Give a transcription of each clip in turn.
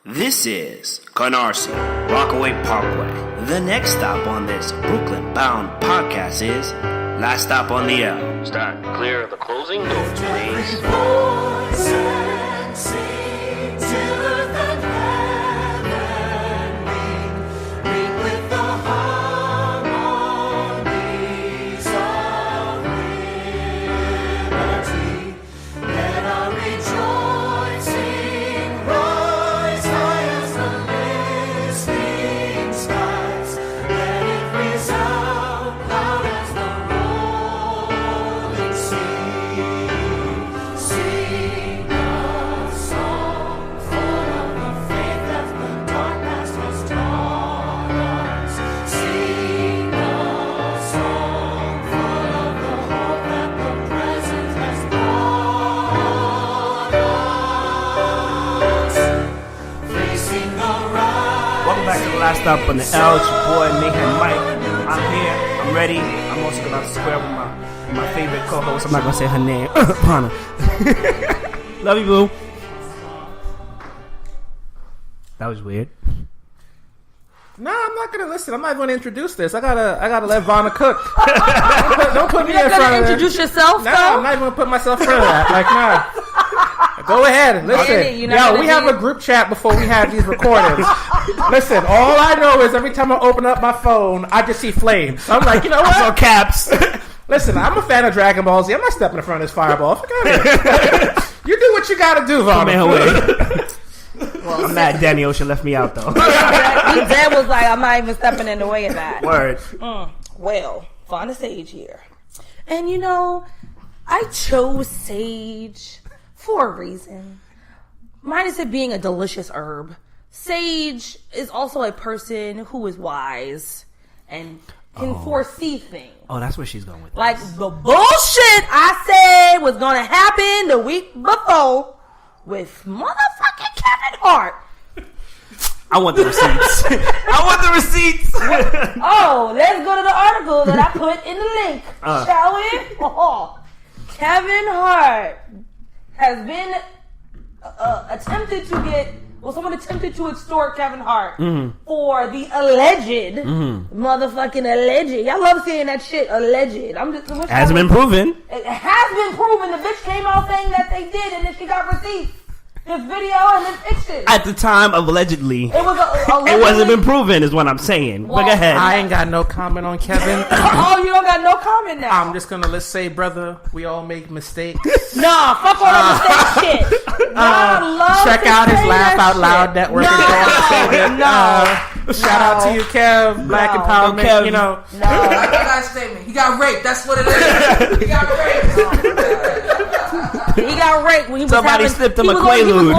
This is Canarsie, Rockaway Parkway. The next stop on this Brooklyn-bound podcast is Last Stop on the L. Stand clear of the closing doors, please. Last stop on the L, it's your boy Nathan Mike. I'm here, I'm ready. I'm also about to square with my favorite co-host. I'm not gonna say her name. Vonna. Love you, boo. That was weird. No, I'm not gonna listen. I'm not going to introduce this. I gotta let Vonna cook. Don't put me in front of that. You're not gonna introduce yourself? No, I'm not even gonna put myself in front of that. Like, nah. Go ahead, listen. Yo, we have a group chat before we have these recordings. Listen, all I know is every time I open up my phone, I just see flames. I'm like, you know what? So caps. Listen, I'm a fan of Dragon Ball Z. I'm not stepping in front of this fireball. Forget it. You do what you gotta do, Vonna. Well, Matt Daniel should left me out though. Dad was like, I'm not even stepping in the way of that. Word. Well, Vonna Sage here. And you know, I chose sage for a reason. Minus it being a delicious herb. Sage is also a person who is wise and can foresee things. Oh, that's where she's going with this. Like the bullshit I said was gonna happen the week before with motherfucking Kevin Hart. I want the receipts. I want the receipts. Oh, let's go to the article that I put in the link. Shall we? Oh, Kevin Hart has been attempted to get... Well, someone attempted to extort Kevin Hart for the alleged, motherfucking alleged. Y'all love saying that shit, alleged. Hasn't been proven. It has been proven. The bitch came out saying that they did, and then she got receipts. This video and this fiction. At the time of allegedly. It was allegedly. It wasn't been proven is what I'm saying. Well, but go ahead. I ain't got no comment on Kevin. Oh, you don't got no comment now. I'm just gonna, let's say, brother, we all make mistakes. Nah, fuck all that mistake shit. Check out his Laugh Out Loud network. Shout out to you, Kev. Black Empowerment. Kev. You know. No. That guy's statement. He got raped. That's what it is. He got raped. He got raped when he was Somebody slipped him a Quaalude.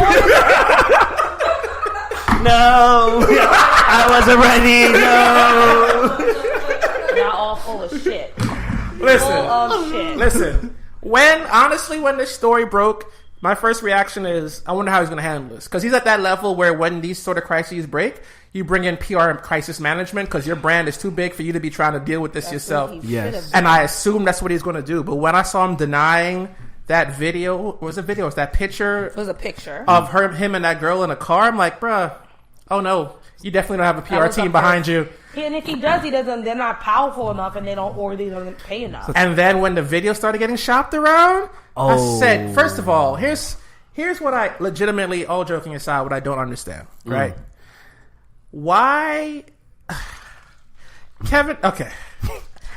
No. I wasn't ready. No. Y'all all full of shit. Listen. When this story broke, my first reaction is, I wonder how he's going to handle this. Because he's at that level where when these sort of crises break, you bring in PR and crisis management because your brand is too big for you to be trying to deal with this yourself. Yes. And I assume that's what he's going to do. But when I saw him denying that video, it was that picture? It was a picture of him and that girl in a car. I'm like, bruh, oh no, you definitely don't have a PR team behind you. And if he does, they're not powerful enough, and they don't pay enough. And then when the video started getting shopped around, I said, first of all, here's what I legitimately, all joking aside, what I don't understand, right? Why, Kevin? Okay.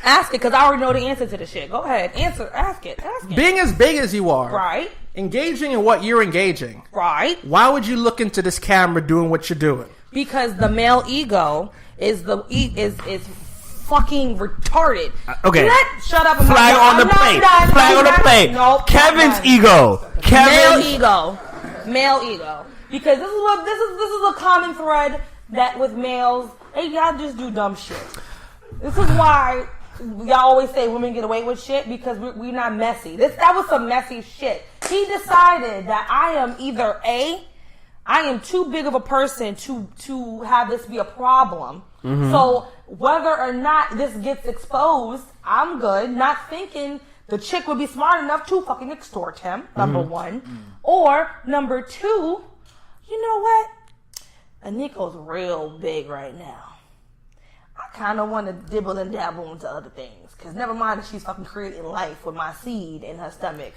Ask it, because I already know the answer to the shit. Go ahead. Ask it. Being as big as you are. Right. Engaging in what you're engaging. Right. Why would you look into this camera doing what you're doing? Because the male ego is fucking retarded. Okay. Shut up. Flag on the plate. Flag on the plate. Nope, Kevin's ego. Male ego. Because this is a common thread that with males, y'all just do dumb shit. This is why y'all always say women get away with shit, because we're not messy. That was some messy shit. He decided that I am either I am too big of a person to have this be a problem. So whether or not this gets exposed, I'm good. Not thinking the chick would be smart enough to fucking extort him, number one. Or number two, you know what? and Nico's real big right now. I kind of want to dibble and dabble into other things. Because never mind that she's fucking creating life with my seed in her stomach.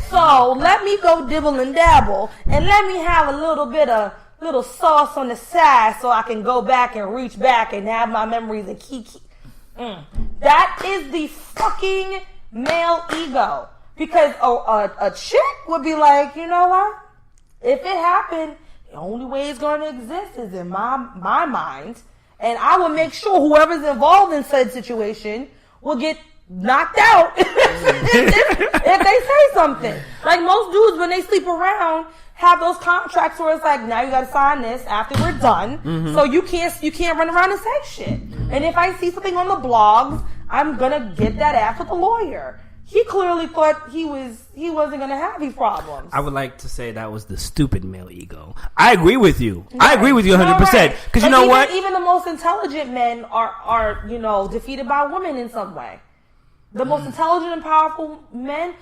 So let me go dibble and dabble, and let me have a little bit of little sauce on the side so I can go back and reach back and have my memories and kiki. That is the fucking male ego. Because a chick would be like, you know what? If it happened, the only way it's going to exist is in my mind. And I will make sure whoever's involved in said situation will get knocked out if they say something. Like most dudes, when they sleep around, have those contracts where it's like, now you got to sign this after we're done. So you can't run around and say shit. And if I see something on the blogs, I'm gonna get that after the lawyer. He clearly thought he wasn't gonna have these problems. I would like to say that was the stupid male ego. I agree with you. Right. I agree with you 100%. Because you know what? Even the most intelligent men are defeated by women in some way. The most intelligent and powerful men,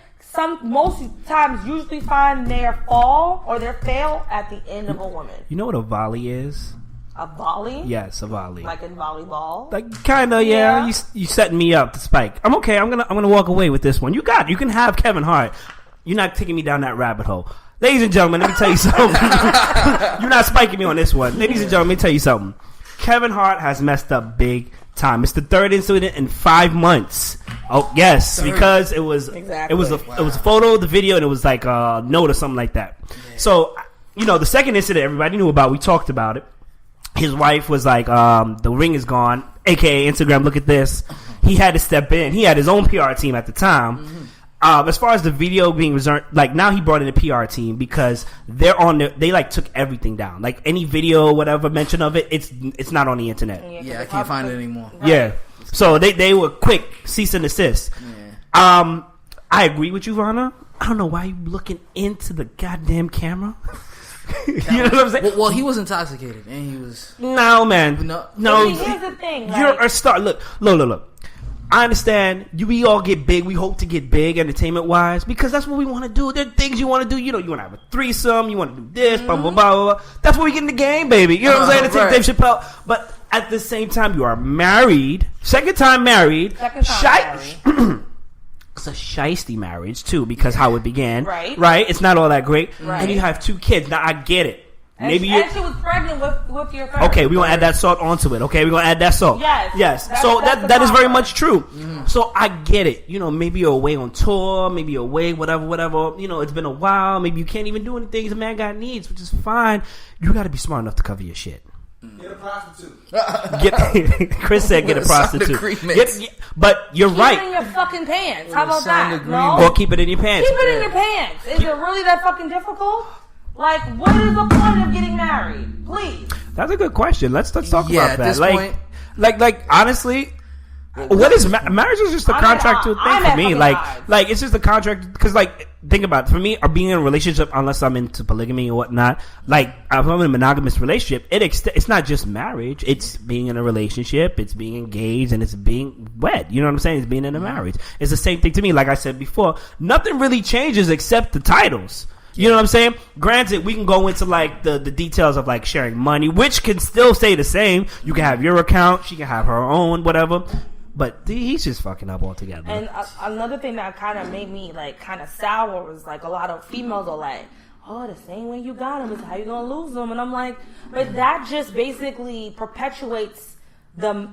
most times usually find their fall or their fail at the end of a woman. You know what a volley is? A volley? Yes, a volley. Like in volleyball? Like kinda, yeah. You setting me up to spike. I'm okay. I'm gonna walk away with this one. You can have Kevin Hart. You're not taking me down that rabbit hole. Ladies and gentlemen, let me tell you something. You're not spiking me on this one. Ladies and gentlemen, let me tell you something. Kevin Hart has messed up big time. It's the third incident in 5 months. Oh yes, because it was a photo, the video, and it was like a note or something like that. Yeah. So the second incident everybody knew about. We talked about it. His wife was like, the ring is gone, aka Instagram, look at this. He had to step in. He had his own PR team at the time. As far as the video being reserved, like now he brought in a PR team because they like took everything down. Like any video, whatever mention of it, it's not on the internet. Yeah, I can't find it anymore. Right. Yeah. So they were quick, cease and desist. Yeah. I agree with you, Vonna. I don't know why you looking into the goddamn camera. You know what I'm saying? Well, he was intoxicated, and he was... No, man. No. Here's the thing. You're a star. Look. I understand. We all get big. We hope to get big entertainment-wise because that's what we want to do. There are things you want to do. You want to have a threesome. You want to do this, blah, blah, blah, blah. That's what we get in the game, baby. You know what I'm saying? To take Dave Chappelle. But at the same time, you are married. Second time married. It's a shiesty marriage too because how it began, right? It's not all that great, and you have 2 kids. Now I get it. And she was pregnant with your third. Okay, we're gonna add that salt onto it. Okay, we're gonna add that salt. Yes. So that is very much true. So I get it. Maybe you're away on tour, maybe you're away, whatever. It's been a while. Maybe you can't even do anything. The man got needs, which is fine. You got to be smart enough to cover your shit. Get a prostitute. Chris said get a prostitute. But you're right. Keep it in your fucking pants. How about that? No? Or keep it in your pants. Keep it in your pants. Is it really that fucking difficult? Like, what is the point of getting married? Please. That's a good question. Let's talk about that. At this point, like honestly, what is marriage? Is just a contractual thing for me. Like it's just a contract because think about it. For me, being in a relationship, unless I'm into polygamy or whatnot, like if I'm in a monogamous relationship, it's not just marriage. It's being in a relationship, it's being engaged, and it's being wed. You know what I'm saying? It's being in a marriage. It's the same thing to me. Like I said before, nothing really changes except the titles. You know what I'm saying? Granted, we can go into like the details of like sharing money, which can still stay the same. You can have your account, she can have her own, whatever. But he's just fucking up altogether. And another thing that kind of made me like kind of sour was like a lot of females are like, oh, the same way you got him is how you gonna lose them. And I'm like, but that just basically perpetuates the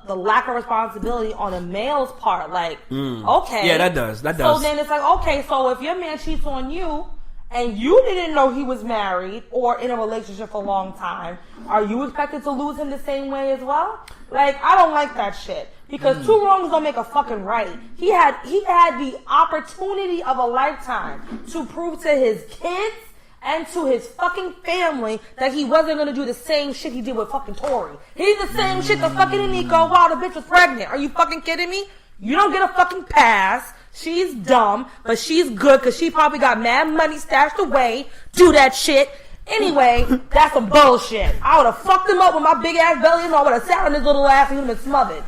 lack of responsibility on a male's part. Like, okay. Yeah, that does. So then it's like, okay, so if your man cheats on you and you didn't know he was married or in a relationship for a long time, are you expected to lose him the same way as well? Like, I don't like that shit. Because 2 wrongs don't make a fucking right. He had the opportunity of a lifetime to prove to his kids and to his fucking family that he wasn't gonna do the same shit he did with fucking Tori. He did the same shit to fucking Nico while the bitch was pregnant. Are you fucking kidding me? You don't get a fucking pass. She's dumb, but she's good because she probably got mad money stashed away. Do that shit. Anyway, that's some bullshit. I would have fucked him up with my big ass belly and I would have sat on his little ass and he would have been smothered.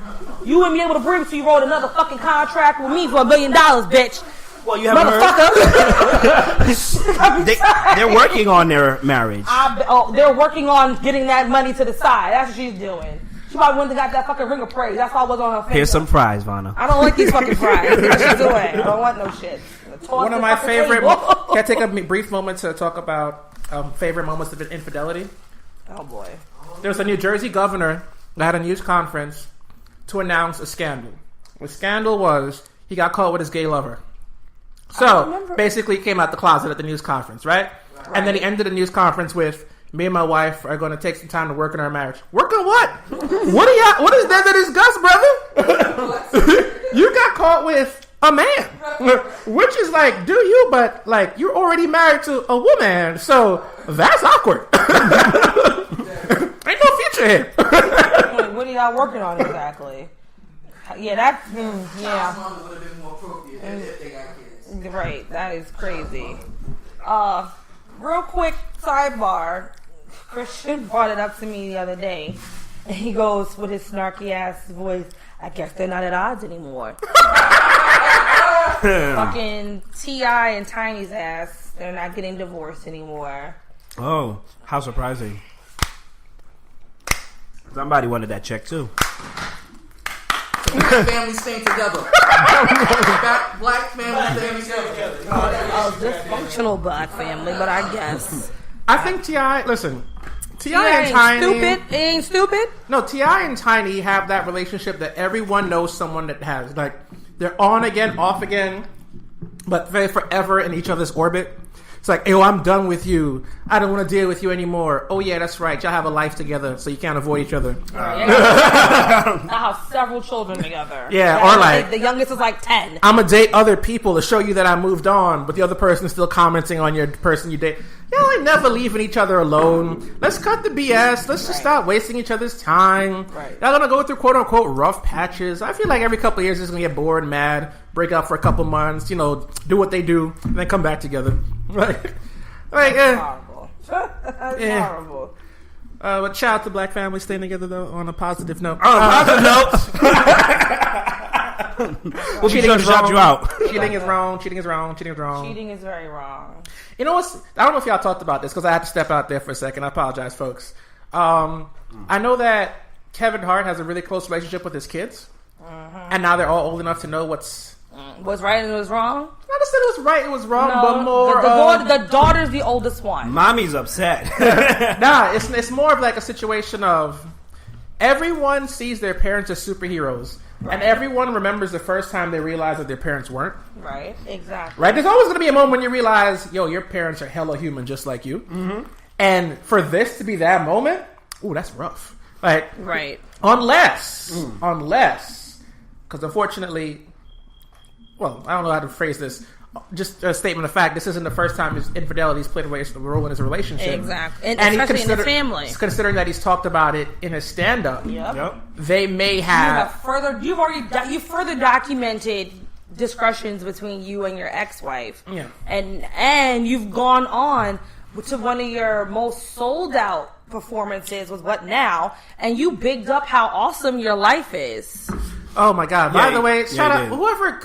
You wouldn't be able to breathe till you wrote another fucking contract with me for $1 billion, bitch. Well, you haven't heard. Motherfucker. They're working on their marriage. They're working on getting that money to the side. That's what she's doing. She probably went and got that fucking ring of praise. That's all was on her finger. Here's some fries, Vonna. I don't like these fucking fries. What you doing? I don't want no shit. One of my favorite. Can I take a brief moment to talk about favorite moments of infidelity? Oh boy. There was a New Jersey governor that had a news conference to announce a scandal. The scandal was he got caught with his gay lover. So basically, he came out the closet at the news conference, right? And then he ended the news conference with, "Me and my wife are going to take some time to work on our marriage." Work on what? What is there to discuss, brother? You got caught with a man, which is like, do you? But like, you're already married to a woman, so that's awkward. Ain't no future here. What are y'all working on exactly? Yeah, that's yeah. Mom would have been more appropriate if they got kids. Right, that is crazy. Real quick sidebar. Christian brought it up to me the other day, and he goes with his snarky ass voice, "I guess they're not at odds anymore." Fucking T.I. and Tiny's ass, they're not getting divorced anymore. Oh, how surprising. Somebody wanted that check too. Black families staying together. Black families staying together. A dysfunctional black family, but I guess. I think T.I. Listen, T.I. and Tiny. Ain't stupid. No, T.I. and Tiny have that relationship that everyone knows someone that has. Like, they're on again, off again, but they're forever in each other's orbit. It's like, yo, I'm done with you. I don't want to deal with you anymore. Oh, yeah, that's right. Y'all have a life together, so you can't avoid each other. I have several children together. Yeah, or like... The youngest is like 10. I'm going to date other people to show you that I moved on, but the other person is still commenting on your person you date. Y'all ain't never leaving each other alone. Let's cut the BS. Let's just stop wasting each other's time. Right. Y'all going to go through quote-unquote rough patches. I feel like every couple of years is going to get bored, mad, break up for a couple months, you know, do what they do, and then come back together. Horrible. That's horrible. But shout out to black families staying together, though, on a positive note. On a positive note. We'll be sure to shout you out. Cheating is wrong. Cheating is wrong. Cheating is wrong. Cheating is very wrong. You know what's... I don't know if y'all talked about this, because I had to step out there for a second. I apologize, folks. I know that Kevin Hart has a really close relationship with his kids. And now they're all old enough to know what's right and what's wrong? Not to say it was right, it was wrong, No, but more... the daughter's the oldest one. Mommy's upset. Nah, it's more of like a situation of everyone sees their parents as superheroes, and everyone remembers the first time they realized that their parents weren't. Right, exactly. Right? There's always going to be a moment when you realize, yo, your parents are hella human just like you. Mm-hmm. And for this to be that moment, ooh, that's rough. Like, right. Unless, because unfortunately... Well, I don't know how to phrase this. Just a statement of fact. This isn't the first time his infidelity's played a role in his relationship. Exactly, and especially in his family. Considering that he's talked about it in his stand-up, yep. They may have you've further documented discussions between you and your ex-wife, and you've gone on to one of your most sold-out performances was What Now, and you bigged up how awesome your life is. Oh my God! By the way, shout out whoever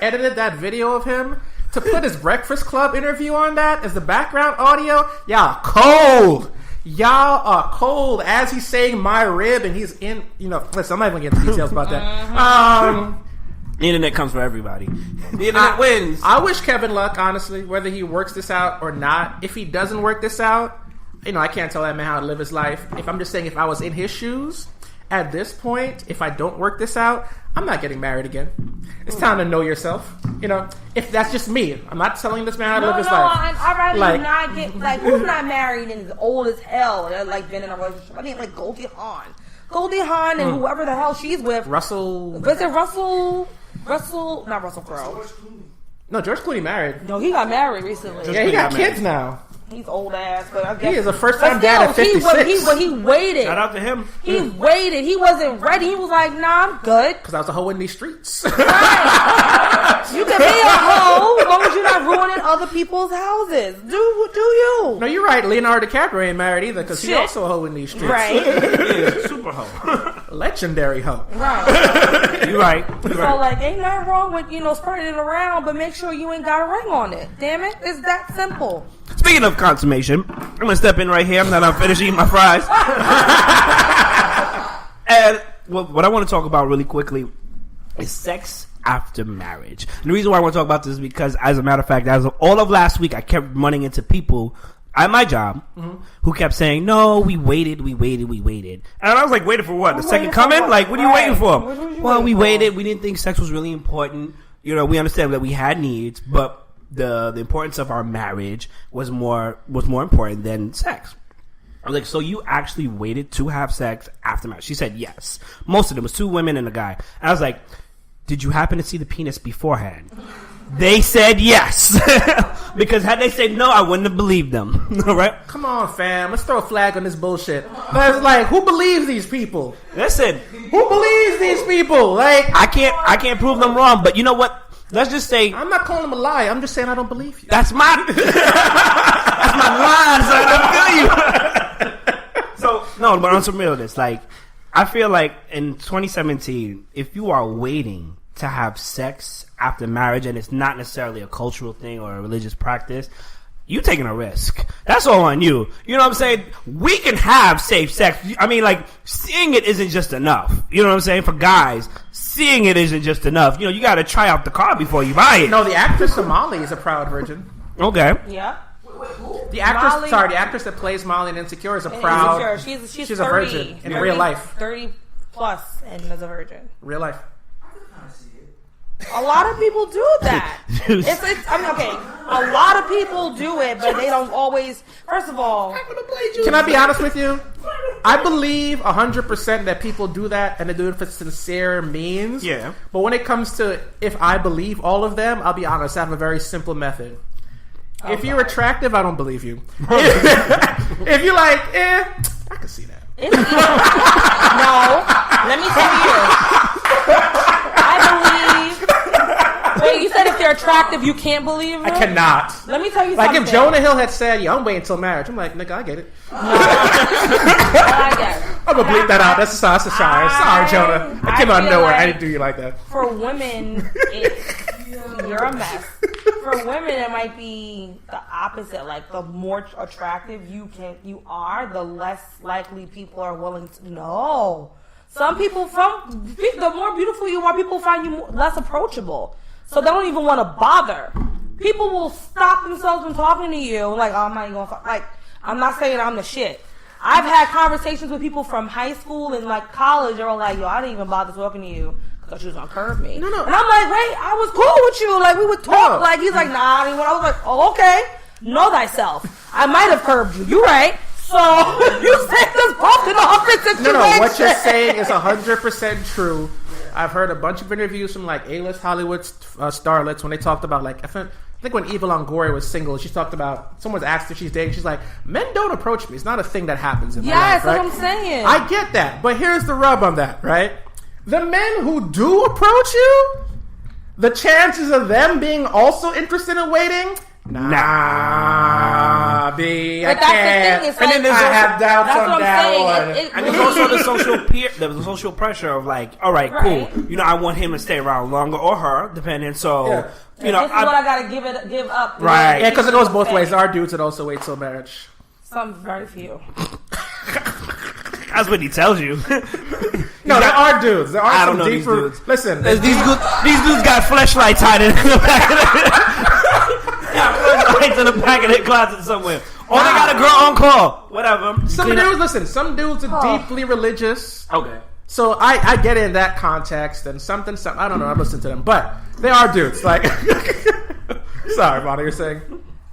edited that video of him to put his Breakfast Club interview on that as the background audio. Y'all cold. Y'all are cold as he's saying "my rib" and he's in. You know, listen, I'm not even gonna get into details about that. The internet comes for everybody. The internet wins. I wish Kevin luck, honestly, whether he works this out or not. If he doesn't work this out, you know, I can't tell that man how to live his life. I'm just saying, if I was in his shoes. At this point, if I don't work this out, I'm not getting married again. It's time to know yourself. You know, if that's just me. I'm not telling this man how to live his life. I'd rather you not get, who's not married and is old as hell and been in a relationship? I mean, like Goldie Hawn and whoever the hell she's with. Russell. Was it Russell, not Russell Crowe. No, George Clooney married. No, he got married recently. Yeah, he got kids now. He's old ass, but I guess he is a first-time dad at 56. He waited. Shout out to him. He waited. He wasn't ready. He was like, "Nah, I'm good." Because I was a hoe in these streets. Right. You can be a hoe as long as you're not ruining other people's houses. Do you? No, you're right. Leonardo DiCaprio ain't married either because he's also a hoe in these streets. Right. Yeah, super hoe. Legendary hoe. Right. You're right. So, like, ain't nothing wrong with, spreading it around, but make sure you ain't got a ring on it. Damn it. It's that simple. Speaking of consummation, I'm going to step in right here. I'm not finished eating my fries. And what I want to talk about really quickly is sex after marriage. And the reason why I want to talk about this is because, as a matter of fact, as of all of last week, I kept running into people at my job who kept saying, no, we waited. And I was like, waited for what? The second coming? Like, what are you waiting for? Well, we waited. We didn't think sex was really important. We understand that we had needs, but the importance of our marriage was more important than sex. I was like, so you actually waited to have sex after marriage? She said yes. Most of them was 2 women and a guy. And I was like, did you happen to see the penis beforehand? They said yes. Because had they said no, I wouldn't have believed them. All right? Come on, fam. Let's throw a flag on this bullshit. But it's like, who believes these people? Listen. Who believes these people? Like, I can't prove them wrong, but you know what? Let's just say I'm not calling them a lie. I'm just saying I don't believe you. that's my line, son. I feel you. So, no, but on some realness, like, I feel like in 2017, if you are waiting to have sex after marriage and it's not necessarily a cultural thing or a religious practice, you taking a risk. That's all on you. You know what I'm saying? We can have safe sex. I mean, like, seeing it isn't just enough. You know what I'm saying? For guys, seeing it isn't just enough. You got to try out the car before you buy it. No, the actress Somali is a proud virgin. Okay. Yeah. The actress, Molly- the actress that plays Molly in Insecure is a proud. She's a 30, virgin in real life. 30 plus and is a virgin. Real life. A lot of people do that. Okay. A lot of people do it, but they don't always. First of all, Can I be honest with you? I believe 100% that people do that and they do it for sincere means. Yeah. But when it comes to if I believe all of them, I'll be honest. I have a very simple method. If you're attractive, I don't believe you. If you're like, I can see that. No. Let me tell you. I believe. Wait, you said if they're attractive, you can't believe them? I cannot. Let me tell you Like something. if Jonah Hill had said, "Yo, I'm waiting until marriage," I'm like, "Nigga, I get it." I get it. I'm gonna bleep that out. That's sorry, Jonah. I came out of nowhere. I didn't do you like that. For women, you're a mess. For women, it might be the opposite. Like the more attractive you are, the less likely people are willing to know. Some people, the more beautiful you are, people find you less approachable. So they don't even want to bother. People will stop themselves from talking to you. Like, oh, I'm not even going to, like, I'm not saying I'm the shit. I've had conversations with people from high school and, like, college. They were like, yo, I didn't even bother talking to you because you was going to curve me. No. And I'm like, wait, I was cool with you. Like, we would talk. No. Like, he's like, nah, I didn't want. I was like, oh, okay. Know thyself. I might have curved you. You right. So, you said this both in the opposite situation. No, what you're saying is 100% true. I've heard a bunch of interviews from like A-list Hollywood starlets when they talked about like I think when Eva Longoria was single, she talked about someone's asked if she's dating. She's like, men don't approach me. It's not a thing that happens in my life. Yes, that's what I'm saying. I get that, but here's the rub on that, right? The men who do approach you, the chances of them being also interested in waiting. Nah, B. I But that's can't. the thing. It's And like, then there's I have doubts that's on what I'm that saying. one. And there's also the social pressure of like, all right, cool. I want him to stay around longer or her, depending. So, Yeah. This is what I gotta give up. Right. Yeah, because it goes both ways. There are dudes that also wait till marriage. Some very few. That's what he tells you. No, there are dudes. There are I some don't know these deeper. dudes. Listen, These dudes got fleshlights hiding in the back of fleshlights in the back of their closet somewhere. Or they got a girl on call. Whatever. some dudes are deeply religious. Okay. So I get it in that context and something. I don't know. I've listened to them, but they are dudes. Like, sorry, Vonna, you're saying.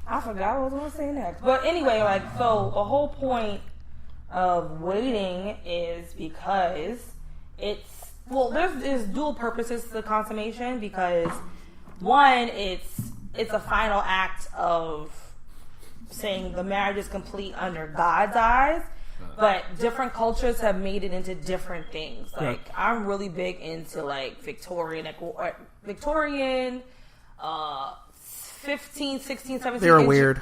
I forgot what I was going to say next. But anyway, like, so the whole point of waiting is because there's dual purposes to the consummation, because one, it's a final act of saying the marriage is complete under God's eyes, but different cultures have made it into different things. Like, I'm really big into like Victorian 15, 16, 17. They're weird.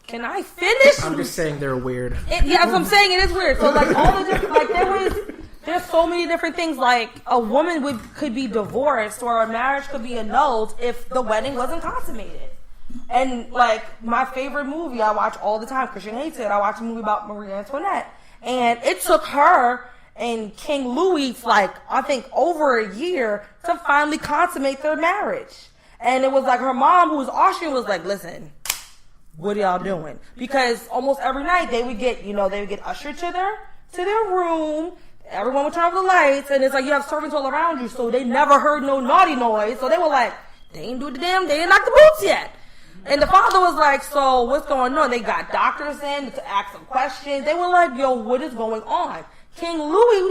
Can I finish? I'm just saying they're weird. Yeah, that's what I'm saying. It is weird. So like all the different, like there's so many different things. Like a woman could be divorced or a marriage could be annulled if the wedding wasn't consummated. And like my favorite movie I watch all the time, Christian hates it. I watch a movie about Marie Antoinette, and it took her and King Louis like I think over a year to finally consummate their marriage. And it was like her mom, who was Austrian, was like, "Listen, what are y'all doing?" Because almost every night they would get ushered to their room. Everyone would turn off the lights, and it's like you have servants all around you, so they never heard no naughty noise. So they were like, they ain't do the damn, they ain't knock the boots yet. And the father was like, so what's going on? They got doctors in to ask some questions. They were like, yo, what is going on? King Louis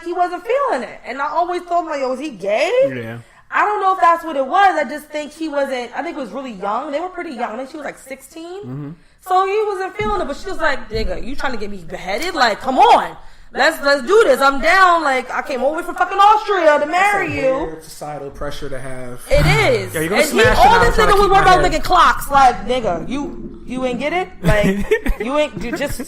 he wasn't feeling it. And I always thought, like, yo, is he gay? Yeah. I don't know if that's what it was. I just think he wasn't, I think it was really young. They were pretty young. I think she was like 16. Mm-hmm. So he wasn't feeling it, but she was like, nigga, you trying to get me beheaded? Like, come on. Let's do this. I'm down. Like, I came over from fucking Austria to marry you. Weird societal pressure to have. It is. Yeah, you're gonna and smash all it this out, nigga was keep worried my about head. looking clocks. Like, nigga, you ain't get it? Like, you just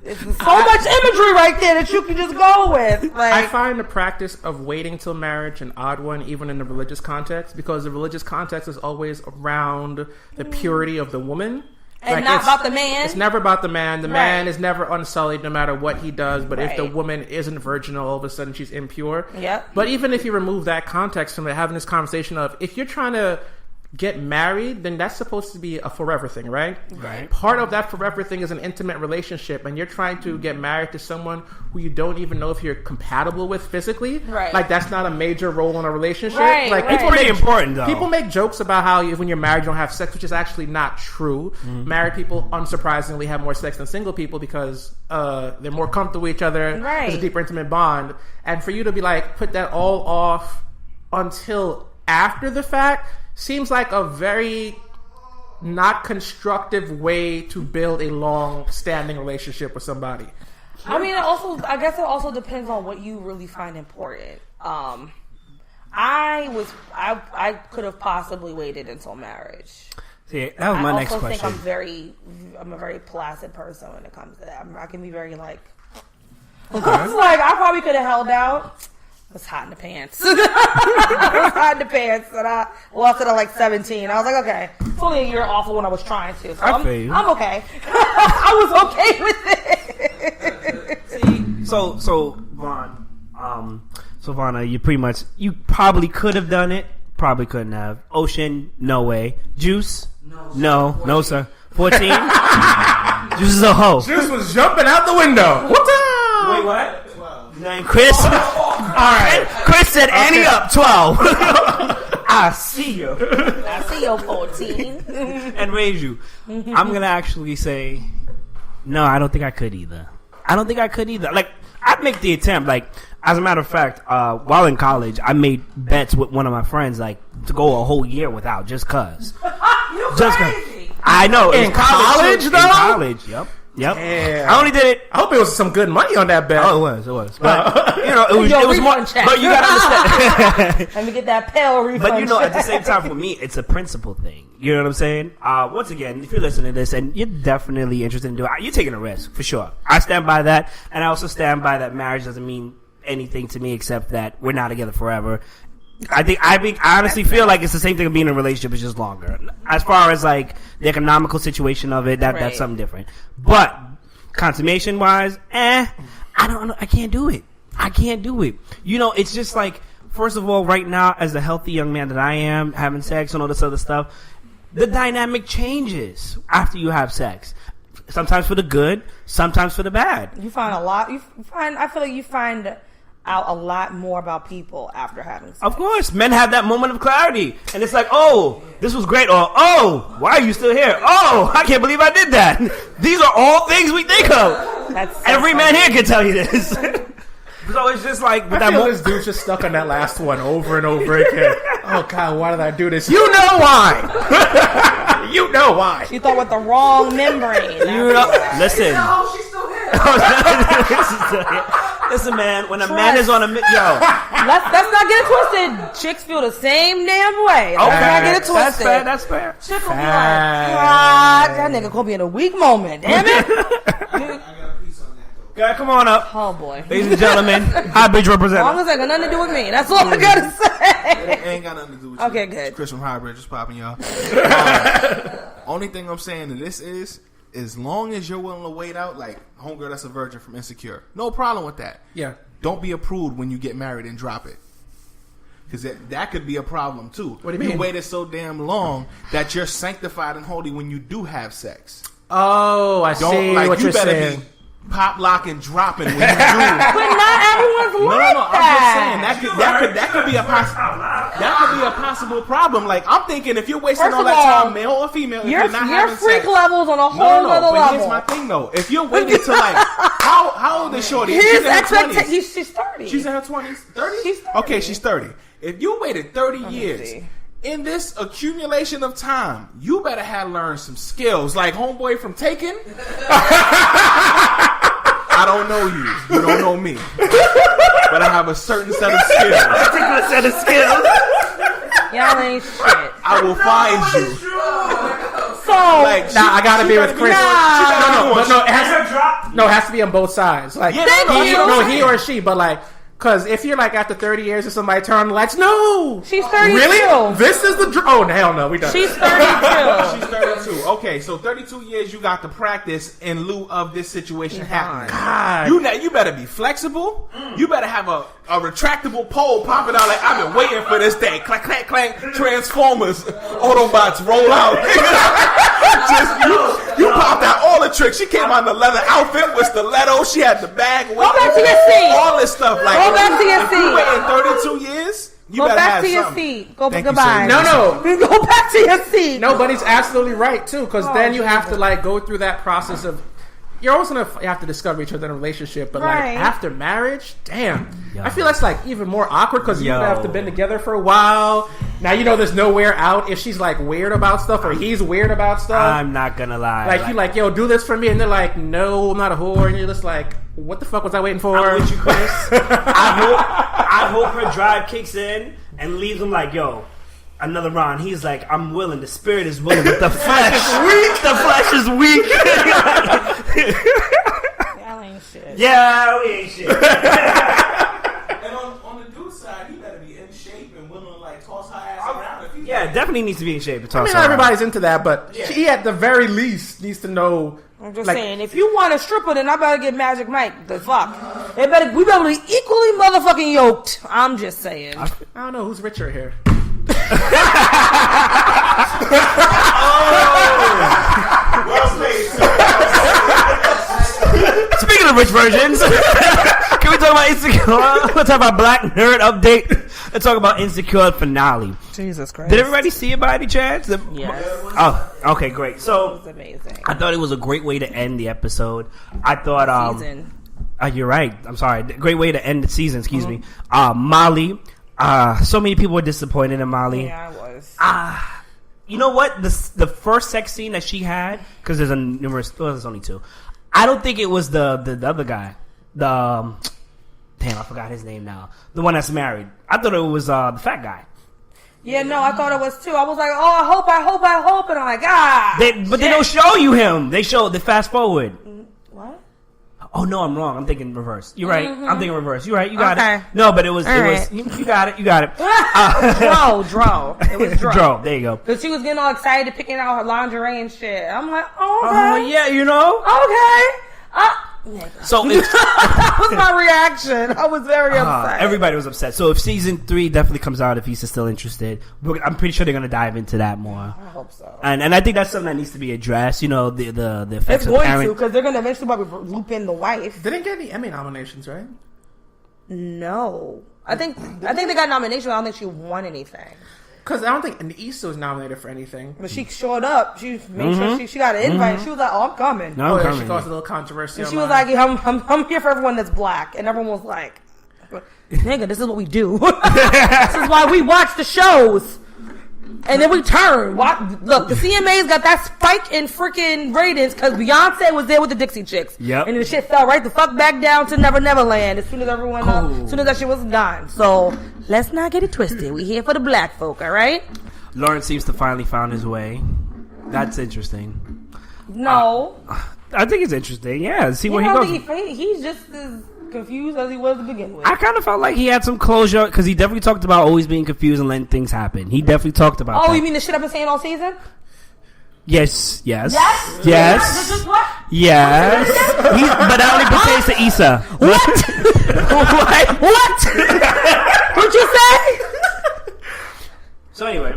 it's so much imagery right there that you can just go with. Like, I find the practice of waiting till marriage an odd one, even in the religious context, because the religious context is always around the purity of the woman. and like, not about the man. It's never about the man. The man Right. is never unsullied no matter what he does. But if the Right. woman isn't virginal, all of a sudden she's impure. Yep. But even if you remove that context from it, having this conversation of, if you're trying to get married, then that's supposed to be a forever thing, right? Right. Part of that forever thing is an intimate relationship, and you're trying to get married to someone who you don't even know if you're compatible with physically. Right. Like, that's not a major role in a relationship. Right, Like, right. people Pretty make, important, though. People make jokes about how when you're married you don't have sex, which is actually not true. Mm-hmm. Married people, unsurprisingly, have more sex than single people because they're more comfortable with each other. Right. There's a deeper intimate bond. And for you to be like, put that all off until after the fact seems like a very not constructive way to build a long-standing relationship with somebody. I mean, I guess it also depends on what you really find important. I could have possibly waited until marriage. See, that was my I next also question. think I'm a very placid person when it comes to that. I can be very like, it's like I probably could have held out. It was hot in the pants. It was hot in the pants, and I lost it at like 17. I was like, okay, it's only a year off of when I was trying to. So I feel you. I'm okay. I was okay with it. So Vaughn, Vonna, you probably could have done it, probably couldn't have. Ocean, no way. Juice, no, sir. 14, Juice is a hoe. Juice was jumping out the window. What's up? Wait, what? Name Chris. All right, Chris said Annie up 12. I see you. I see your 14. And raise you. I'm gonna actually say no. I don't think I could either. Like, I'd make the attempt. Like, as a matter of fact, while in college, I made bets with one of my friends, like, to go a whole year without, just cause. Just cause. I know. In college, though? In college, yep. Damn. I only did it. I hope it was some good money on that bet. Oh, it was. But, it was more. refund check. But you gotta understand. Let me get that pale refund. But at the check. same time, for me, it's a principle thing. You know what I'm saying? Once again, if you're listening to this and you're definitely interested in doing it, you're taking a risk, for sure. I stand by that. And I also stand by that marriage doesn't mean anything to me except that we're not together forever. I honestly feel like it's the same thing of being in a relationship, it's just longer. As far as, like, the economical situation of it, that's something different. But consummation wise, I don't know. I can't do it. It's just like, first of all, right now, as a healthy young man that I am, having sex and all this other stuff, the dynamic changes after you have sex. Sometimes for the good, sometimes for the bad. You find a lot. I feel like you find out a lot more about people after having sex. Of course, men have that moment of clarity, and it's like, oh, this was great, or oh, why are you still here? Oh, I can't believe I did that. These are all things we think of. That's so Every man funny. here can tell you this. So it's just like with I that feel moment. this dude's just stuck on that last one over and over again. Oh, God, why did I do this? You know why. You know why. You thought with the wrong membrane. Listen. No, she's still here. Listen, man. When a man is on a let's Let's not get it twisted. Chicks feel the same damn way. Let's not get it twisted. That's fair. Chicks will be like, that nigga gonna be in a weak moment. Damn it. I got a piece on that though. God, come on up. Oh boy. Ladies and gentlemen, high bridge As long representative. as it got nothing to do with me. That's all I gotta say. It ain't got nothing to do with you. Okay, good. It's Chris from Highbridge is popping, y'all. Only thing I'm saying to this is, as long as you're willing to wait out, like homegirl that's a virgin from Insecure, no problem with that. Yeah. Don't be a prude when you get married and drop it. Because that could be a problem too. What do you mean? You waited so damn long that you're sanctified and holy when you do have sex. Oh, I see what you you're better saying. be pop, lock, and dropping when you do. But not everyone's like I'm that. just saying that could be a possible problem. Like I'm thinking, if you're wasting First all of that all, time, male or female, if Your you're not having freak sex, levels on a whole other but level. here's my thing though. If you're waiting to like, how old is Shorty? His She's in her 20s. expectation. She's 30. She's in her 20s, 30s. She's 30. Okay, she's 30. If you waited 30 years. see. In this accumulation of time, you better have learned some skills. Like homeboy from Taken. I don't know you. You don't know me. But I have a certain set of skills. Particular set of skills. Y'all ain't shit. I will find you. So, Like, Nah, I gotta be with Chris. Nah. No, it has to be on both sides. Like, Yeah, he or she, but like, because if you're like after 30 years and somebody turn on the lights, no, she's 32. really? This is the oh hell no, we done. She's 32. She's 32. Okay, so 32 years you got to practice in lieu of this situation happening. God. You better be flexible. You better have a retractable pole popping out like I've been waiting for this day. Clack, clack, clack. Transformers, Autobots roll out. You popped out all the tricks. She came out in the leather outfit with stiletto. She had the bag. Go back to your seat. All this stuff. Like, Go back to your if seat. you waiting 32 years, you Go better back have to your something. seat. Go Thank you, goodbye. sir. No. Go back to your seat. No, but he's absolutely right too, because Oh, then you have to like go through that process of. You're always gonna have to discover each other in a relationship, but Right. like after marriage, damn, Yo. I feel that's like even more awkward because you Yo. have to been together for a while. Now you know there's nowhere out if she's like weird about stuff or he's weird about stuff. I'm not gonna lie. like you like, yo, do this for me, and they're like, no, I'm not a whore, and you're just like, what the fuck was I waiting for? I'm with you, Chris. I hope her drive kicks in and leaves him like, yo, another round. He's like, I'm willing. The spirit is willing, but the flesh is weak. The flesh is weak. Y'all ain't shit. Yeah, we ain't shit. And on the dude side, he better be in shape and willing to like toss her ass around. If he Yeah, definitely needs to be in shape to I toss mean, her not around. everybody's into that, but he at the very least needs to know. I'm just like, saying, if you want a stripper, then I better get Magic Mike. The fuck, we better be equally motherfucking yoked. I'm just saying. I don't know who's richer here. Speaking of rich virgins, can we talk about Insecure? We'll talk about Black Nerd Update. Let's talk about Insecure finale. Jesus Christ. Did everybody see it by any chance? Yes. Oh, okay, great. So It's amazing. I thought it was a great way to end the episode. I thought, Season. you're right. I'm sorry. Great way to end the season. Excuse me. Molly. So many people were disappointed in Molly. Yeah, I was. You know what? The first sex scene that she had, because there's there's only two. I don't think it was the other guy. Damn, I forgot his name now. The one that's married. I thought it was the fat guy. Yeah, no, I thought it was too. I was like, oh, I hope, and I'm like, But they don't show you him. They fast forward. What? Oh no, I'm wrong. I'm thinking reverse. You're right. I'm thinking reverse. You're right. You got Okay. it. No, but it was. All right. You got it. You got it. Dro. It was Dro. Dro. There you go. Because she was getting all excited picking out her lingerie and shit. I'm like, oh, Oh okay. yeah, you know. Okay. So if, That was my reaction. I was very upset. everybody was upset. So if season 3 definitely comes out, if he's still interested, I'm pretty sure they're gonna dive into that more. I hope so. And I think that's something that needs to be addressed. You know, the effects It's of going parent. to, because they're going to eventually probably loop in the wife. They didn't get any Emmy nominations, right? No. I think they got nominations. I don't think she won anything. Because I don't think Issa was nominated for anything. But she showed up. She made sure she got an invite. She was like, "Oh, I'm coming." No, I'm She coming. caused a little controversy. And she was like, I'm here for everyone that's black. And everyone was like, nigga, this is what we do. This is why we watch the shows. And then we turn. Look, the CMA's got that spike in freaking ratings because Beyonce was there with the Dixie Chicks. Yep. And the shit fell right the fuck back down to Never Never Land as soon as everyone, as soon as that shit was gone. So let's not get it twisted. We here for the black folk, all right? Lawrence seems to finally found his way. That's interesting. No. I think it's interesting. Yeah, see where he I goes. think he's just as confused as he was to begin with. I kind of felt like he had some closure because he definitely talked about always being confused and letting things happen. He definitely talked about that. Oh, you mean the shit I've been saying all season? Yes. Yes? Yes. This is what? Yes. But that only pertains to Issa. What? What? What'd you say? So anyway.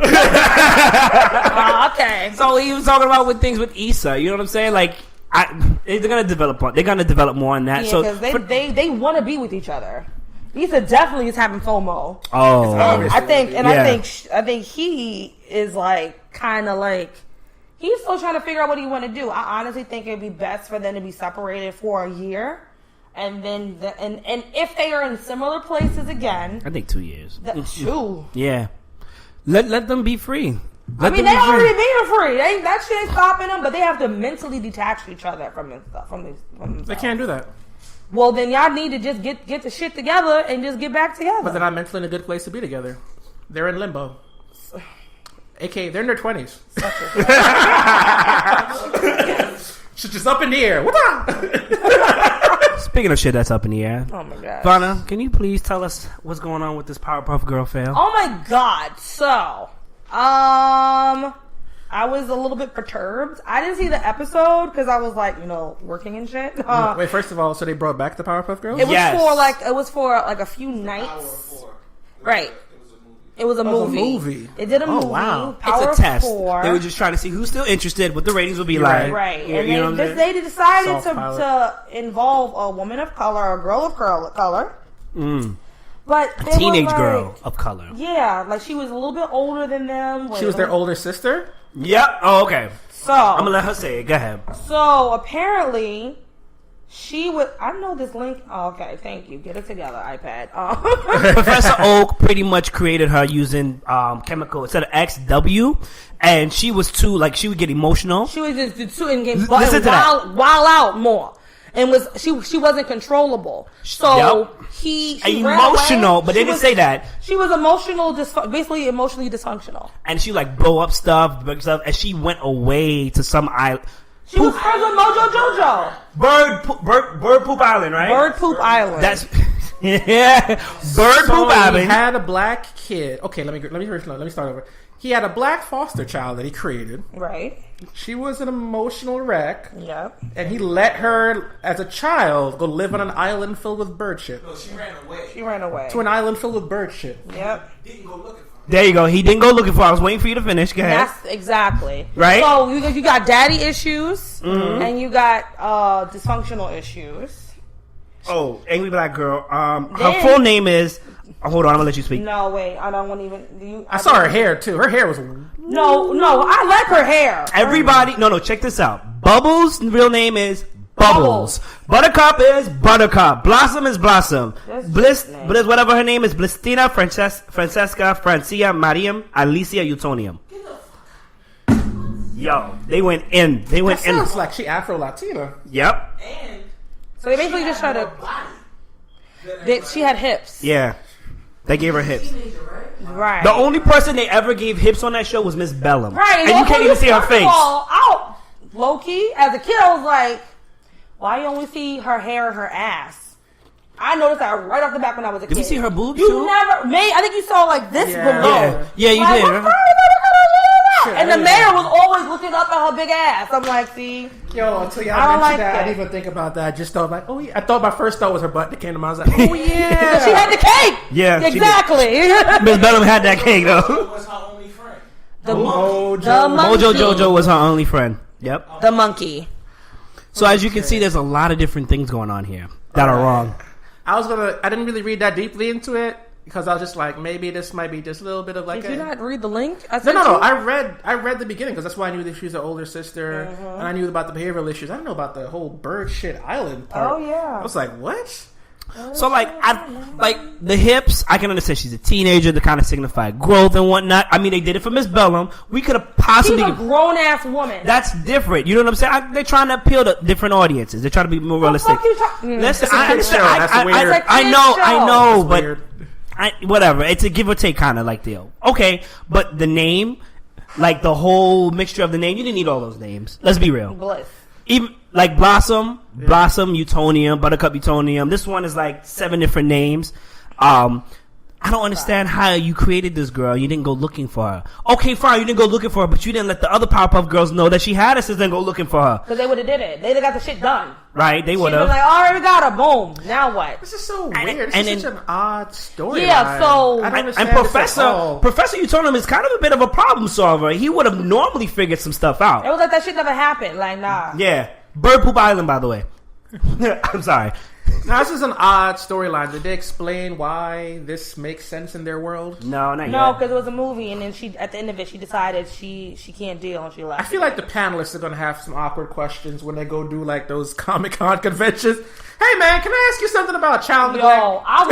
Okay. So he was talking about with things with Issa. You know what I'm saying? Like, they're gonna develop more on that. Yeah, so because they want to be with each other. Issa definitely is having FOMO. oh, I think, and Yeah. I think he is like kind of like he's still trying to figure out what he want to do. I honestly think it'd be best for them to be separated for a year, and then and if they are in similar places again, I think 2 years. True. Yeah, let them be free. I mean, they already being free. That shit ain't stopping them, but they have to mentally detach each other from themselves. They can't do that. Well, then y'all need to just get the shit together and just get back together. But they're not mentally in a good place to be together. They're in limbo. AKA, they're in their 20s. Shit just up in the air. What up? Speaking of shit that's up in the air, Oh my god. Vonna, can you please tell us what's going on with this Powerpuff Girl fail? Oh my god. So, I was a little bit perturbed. I didn't see the episode because I was like, working and shit. Wait, first of all, so they brought back the Powerpuff Girls? It was Yes. for like a few nights. Right. It was a Oh, movie. a movie. It did a movie. wow. Power It's a test. 4. They were just trying to see who's still interested, what the ratings would be like. Right. You And know what I'm saying? they decided Soft pilot. to involve a woman of color, a girl of color. But A they were teenage like- girl of color. Yeah, like she was a little bit older than them. She was their older sister? Yep. Oh, okay. So I'm gonna let her say it. Go ahead. So apparently, she would. I know this link. Oh, okay, thank you. Get it together, iPad. Professor Oak pretty much created her using chemical instead of XW, and she was too like she would get emotional. She was just too and get Listen to that. wild out more, and she wasn't controllable. So Yep. she Emotional, ran away. but they didn't say that. She was basically emotionally dysfunctional. And she like blow up stuff, break stuff, and she went away to some island. She was friends with Mojo Jojo. Bird Poop Island, right? Bird Poop Island. That's yeah. Bird Poop He Island. had a black kid. Okay, let me start over. He had a black foster child that he created. right. She was an emotional wreck, Yep. and he let her, as a child, go live on an island filled with bird shit. No, she ran away. She ran away. To an island filled with bird shit. Yep. Didn't go looking for her. There you go. He didn't go looking for. I was waiting for you to finish. Go ahead. That's exactly Right? So you got daddy issues and you got dysfunctional issues. Oh, angry black girl. Her Then- full name is. Oh, hold on, I'm gonna let you speak. No, wait, I don't want to even. I saw her hair, too. Her hair was... No, I like her hair. Everybody, no, check this out. Bubbles' real name is Bubbles. Bubbles. Buttercup is Buttercup. Blossom is Blossom. That's Bliss, just name. Bliss, whatever her name is, Blistina, Francesca, Francia, Mariam, Alicia, Utonium. Yo, they went in. They That went in. sounds like she Afro-Latina. Yep. And So they basically just tried to. She had hips. Yeah. They gave her hips. teenager, right? Right. The only person they ever gave hips on that show was Miss Bellum. Right. And you can't even see her first of face. all, out low key. As a kid, I was like, why you only see her hair and her ass? I noticed that right off the back when I was a kid. Did we see her boobs You too? never. I think you saw like this Yeah. below. Yeah, you Like, did. what's and the Shit, mayor was always looking up at her big ass. I'm like, see, Yo, until y'all I don't mentioned like that, I that. didn't even think about that. I just thought, like, oh, yeah. I thought my first thought was her butt that came to mind. I was like, oh, yeah. she had the cake. Yeah, she did. exactly. Miss Bellum had that cake though. Who was her only friend? the Mojo. monkey. Mojo Jojo was her only friend. Yep. The monkey. So as you can see, there's a lot of different things going on here that are wrong. I didn't really read that deeply into it because I was just like, maybe this might be just a little bit of like Did you not read the link? I No, sent no. you? I read the beginning because that's why I knew that she was an older sister, and I knew about the behavioral issues. I didn't know about the whole bird shit island part. Oh, yeah. I was like, what? So like the hips, I can understand she's a teenager to kind of signify growth and whatnot. I mean, they did it for Miss Bellum. We could have She's possibly. a grown ass woman. That's different. You know what I'm saying? They're trying to appeal to different audiences. They're trying to be more realistic. Fuck you talking. Listen, It's a I kid's understand. show. That's weird. It's a I kid's know, show. I know, That's but weird. whatever. It's a give or take kind of like deal. Okay, but the name, like the whole mixture of the name, you didn't need all those names. Let's be real. Bliss. Even like Blossom, Utonium, Buttercup, Utonium. This one is like 7 different names. I don't understand how you created this girl. You didn't go looking for her. Okay, fine, you didn't go looking for her, but you didn't let the other Powerpuff Girls know that she had a sister and go looking for her. Because they would have did it. They'd have got the shit done. Right, they would have. She was like, all right, we got her. Boom. Now what? This is so weird. This is such an odd story. Yeah, so... I don't understand and Professor Utonium is kind of a bit of a problem solver. He would have normally figured some stuff out. It was like that shit never happened. Like, nah. Yeah. Bird Poop Island, by the way. I'm sorry. Now, this is an odd storyline. Did they explain why this makes sense in their world? No, not yet. No, because it was a movie, and then she, at the end of it, she decided she can't deal, and she left. I feel like the panelists are going to have some awkward questions when they go do, like, those Comic-Con conventions. Hey, man, can I ask you something about child neglect? Yo, I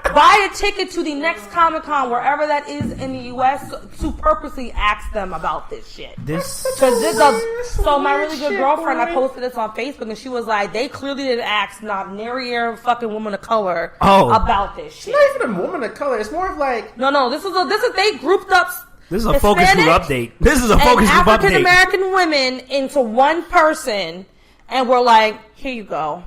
would buy a ticket to the next Comic-Con, wherever that is in the U.S., to purposely ask them about this shit. So my really good girlfriend, I posted this on Facebook, and she was like, they clearly didn't ask not nary a fucking woman of color about this shit. It's not even a woman of color. It's more of like... No, this is they grouped up... This is a focus group update. This is a focus group update. African American women into one person, and we're like, here you go.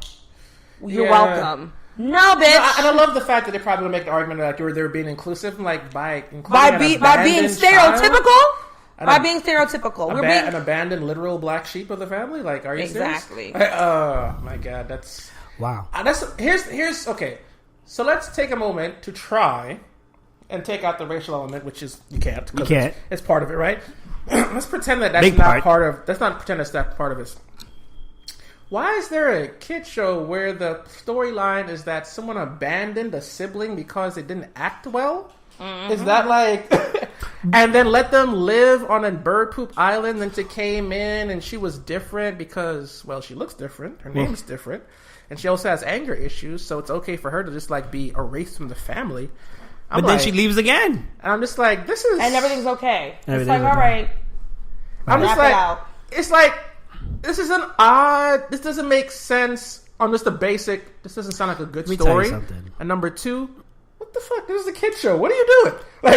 You're welcome. No, bitch. And I love the fact that they probably would make the argument that they're being inclusive, like by being stereotypical. By being stereotypical, we're being an abandoned literal black sheep of the family. Like, are you exactly? Serious? Oh my god, that's wow. Here's okay. So let's take a moment to try and take out the racial element, which is you can't. It's part of it, right? Let's pretend that that's not part of. Let's not pretend that's not part of it. Why is there a kid show where the storyline is that someone abandoned a sibling because they didn't act well? Mm-hmm. Is that like... and then let them live on a bird poop island, then she came in and she was different because, well, she looks different. Her name's different. And she also has anger issues, so it's okay for her to just like be erased from the family. But then she leaves again. And I'm just like, this is... And everything's okay. It's like, all right. I'm just like... It's like... This is an odd... This doesn't make sense on just the basic... This doesn't sound like a good story. And number 2, what the fuck? This is a kid show. What are you doing? Like,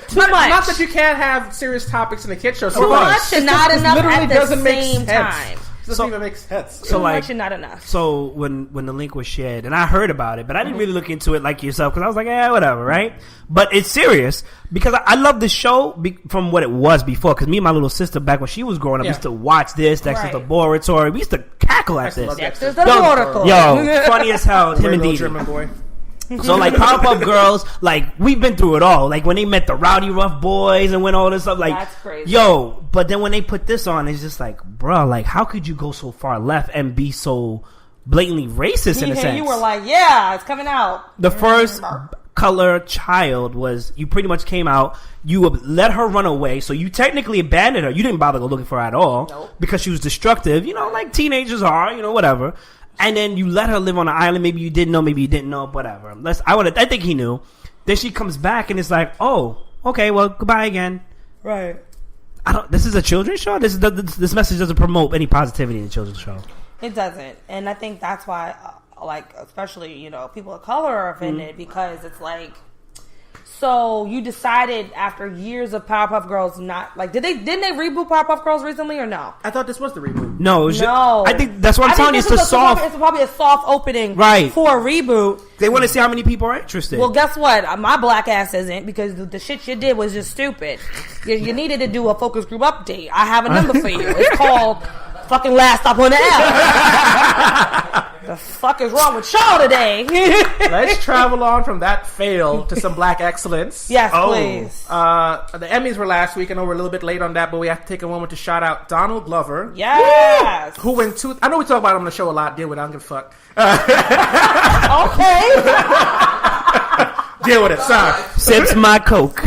Too much. Not that you can't have serious topics in a kid show. Too much and not enough at the same time. It doesn't even make sense. Too much and not enough. So when the link was shared, and I heard about it, but I didn't really look into it like yourself because I was like, whatever, right? But it's serious because I love this show from what it was before. Because me and my little sister, back when she was growing up, used to watch this, Dexter's Laboratory. We used to cackle at this. Dexter's Laboratory. Yo, funny as hell. Him and Dee. German boy. So like Powerpuff Girls, like we've been through it all. Like when they met the Rowdy Rough Boys and when all this stuff, like that's crazy. Yo, but then when they put this on, it's just like, bro, like how could you go so far left and be so blatantly racist in a sense? You were like, yeah, it's coming out. The first color child was you pretty much came out. You let her run away, so you technically abandoned her. You didn't bother go looking for her at all because she was destructive. You know, like teenagers are. You know, whatever. And then you let her live on an island. Maybe you didn't know. Maybe you didn't know. Whatever. I think he knew. Then she comes back and it's like, oh, okay, well, goodbye again. Right. This is a children's show. This message doesn't promote any positivity in a children's show. It doesn't, and I think that's why, like, especially people of color are offended because it's like. So you decided after years of Powerpuff Girls not like didn't they reboot Powerpuff Girls recently or no? I thought this was the reboot. No. I think that's what I'm telling you. It's probably a soft opening for a reboot. They want to see how many people are interested. Well, guess what? My black ass isn't because the shit you did was just stupid. You needed to do a focus group update. I have a number for you. It's called fucking Last Stop on the L. The fuck is wrong with y'all today? Let's travel on from that fail to some black excellence. Yes, please. The Emmys were last week. I know we're a little bit late on that, but we have to take a moment to shout out Donald Glover. Yes. Who went to... I know we talk about him on the show a lot. Deal with it. I don't give a fuck. Okay. Deal with it. Sorry. Sips my Coke.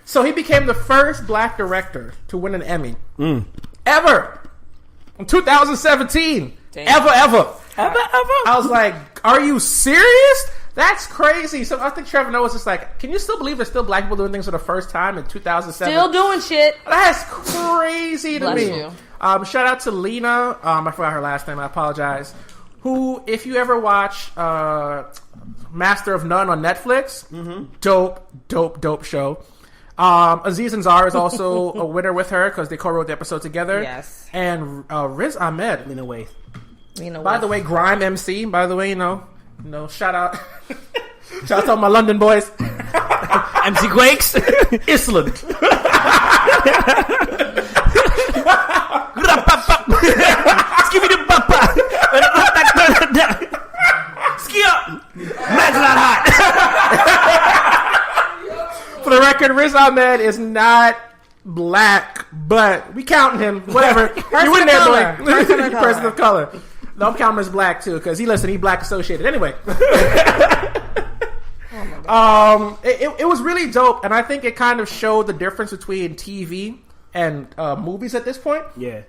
So he became the first black director to win an Emmy. Ever. In 2017. Damn. Ever. I was like, are you serious? That's crazy. So I think Trevor Noah was just like, can you still believe there's still black people doing things for the first time in 2007? Still doing shit. That's crazy to me. You. Shout out to Lena. I forgot her last name. I apologize. Who, if you ever watch Master of None on Netflix, dope show. Aziz Ansari is also a winner with her because they co-wrote the episode together. Yes. And Riz Ahmed. Lena Waithe. By the way, Grime MC. By the way, you know, shout out. Shout out to all my London boys. MC Quakes. Island. Give me the papa. Ski up. Man's not hot. For the record, Riz Ahmed is not black, but we counting him. Whatever. You in there, boy. Person of color. No, I'm counting him as black too, because he black associated. Anyway. It was really dope, and I think it kind of showed the difference between TV and movies at this point. Yeah.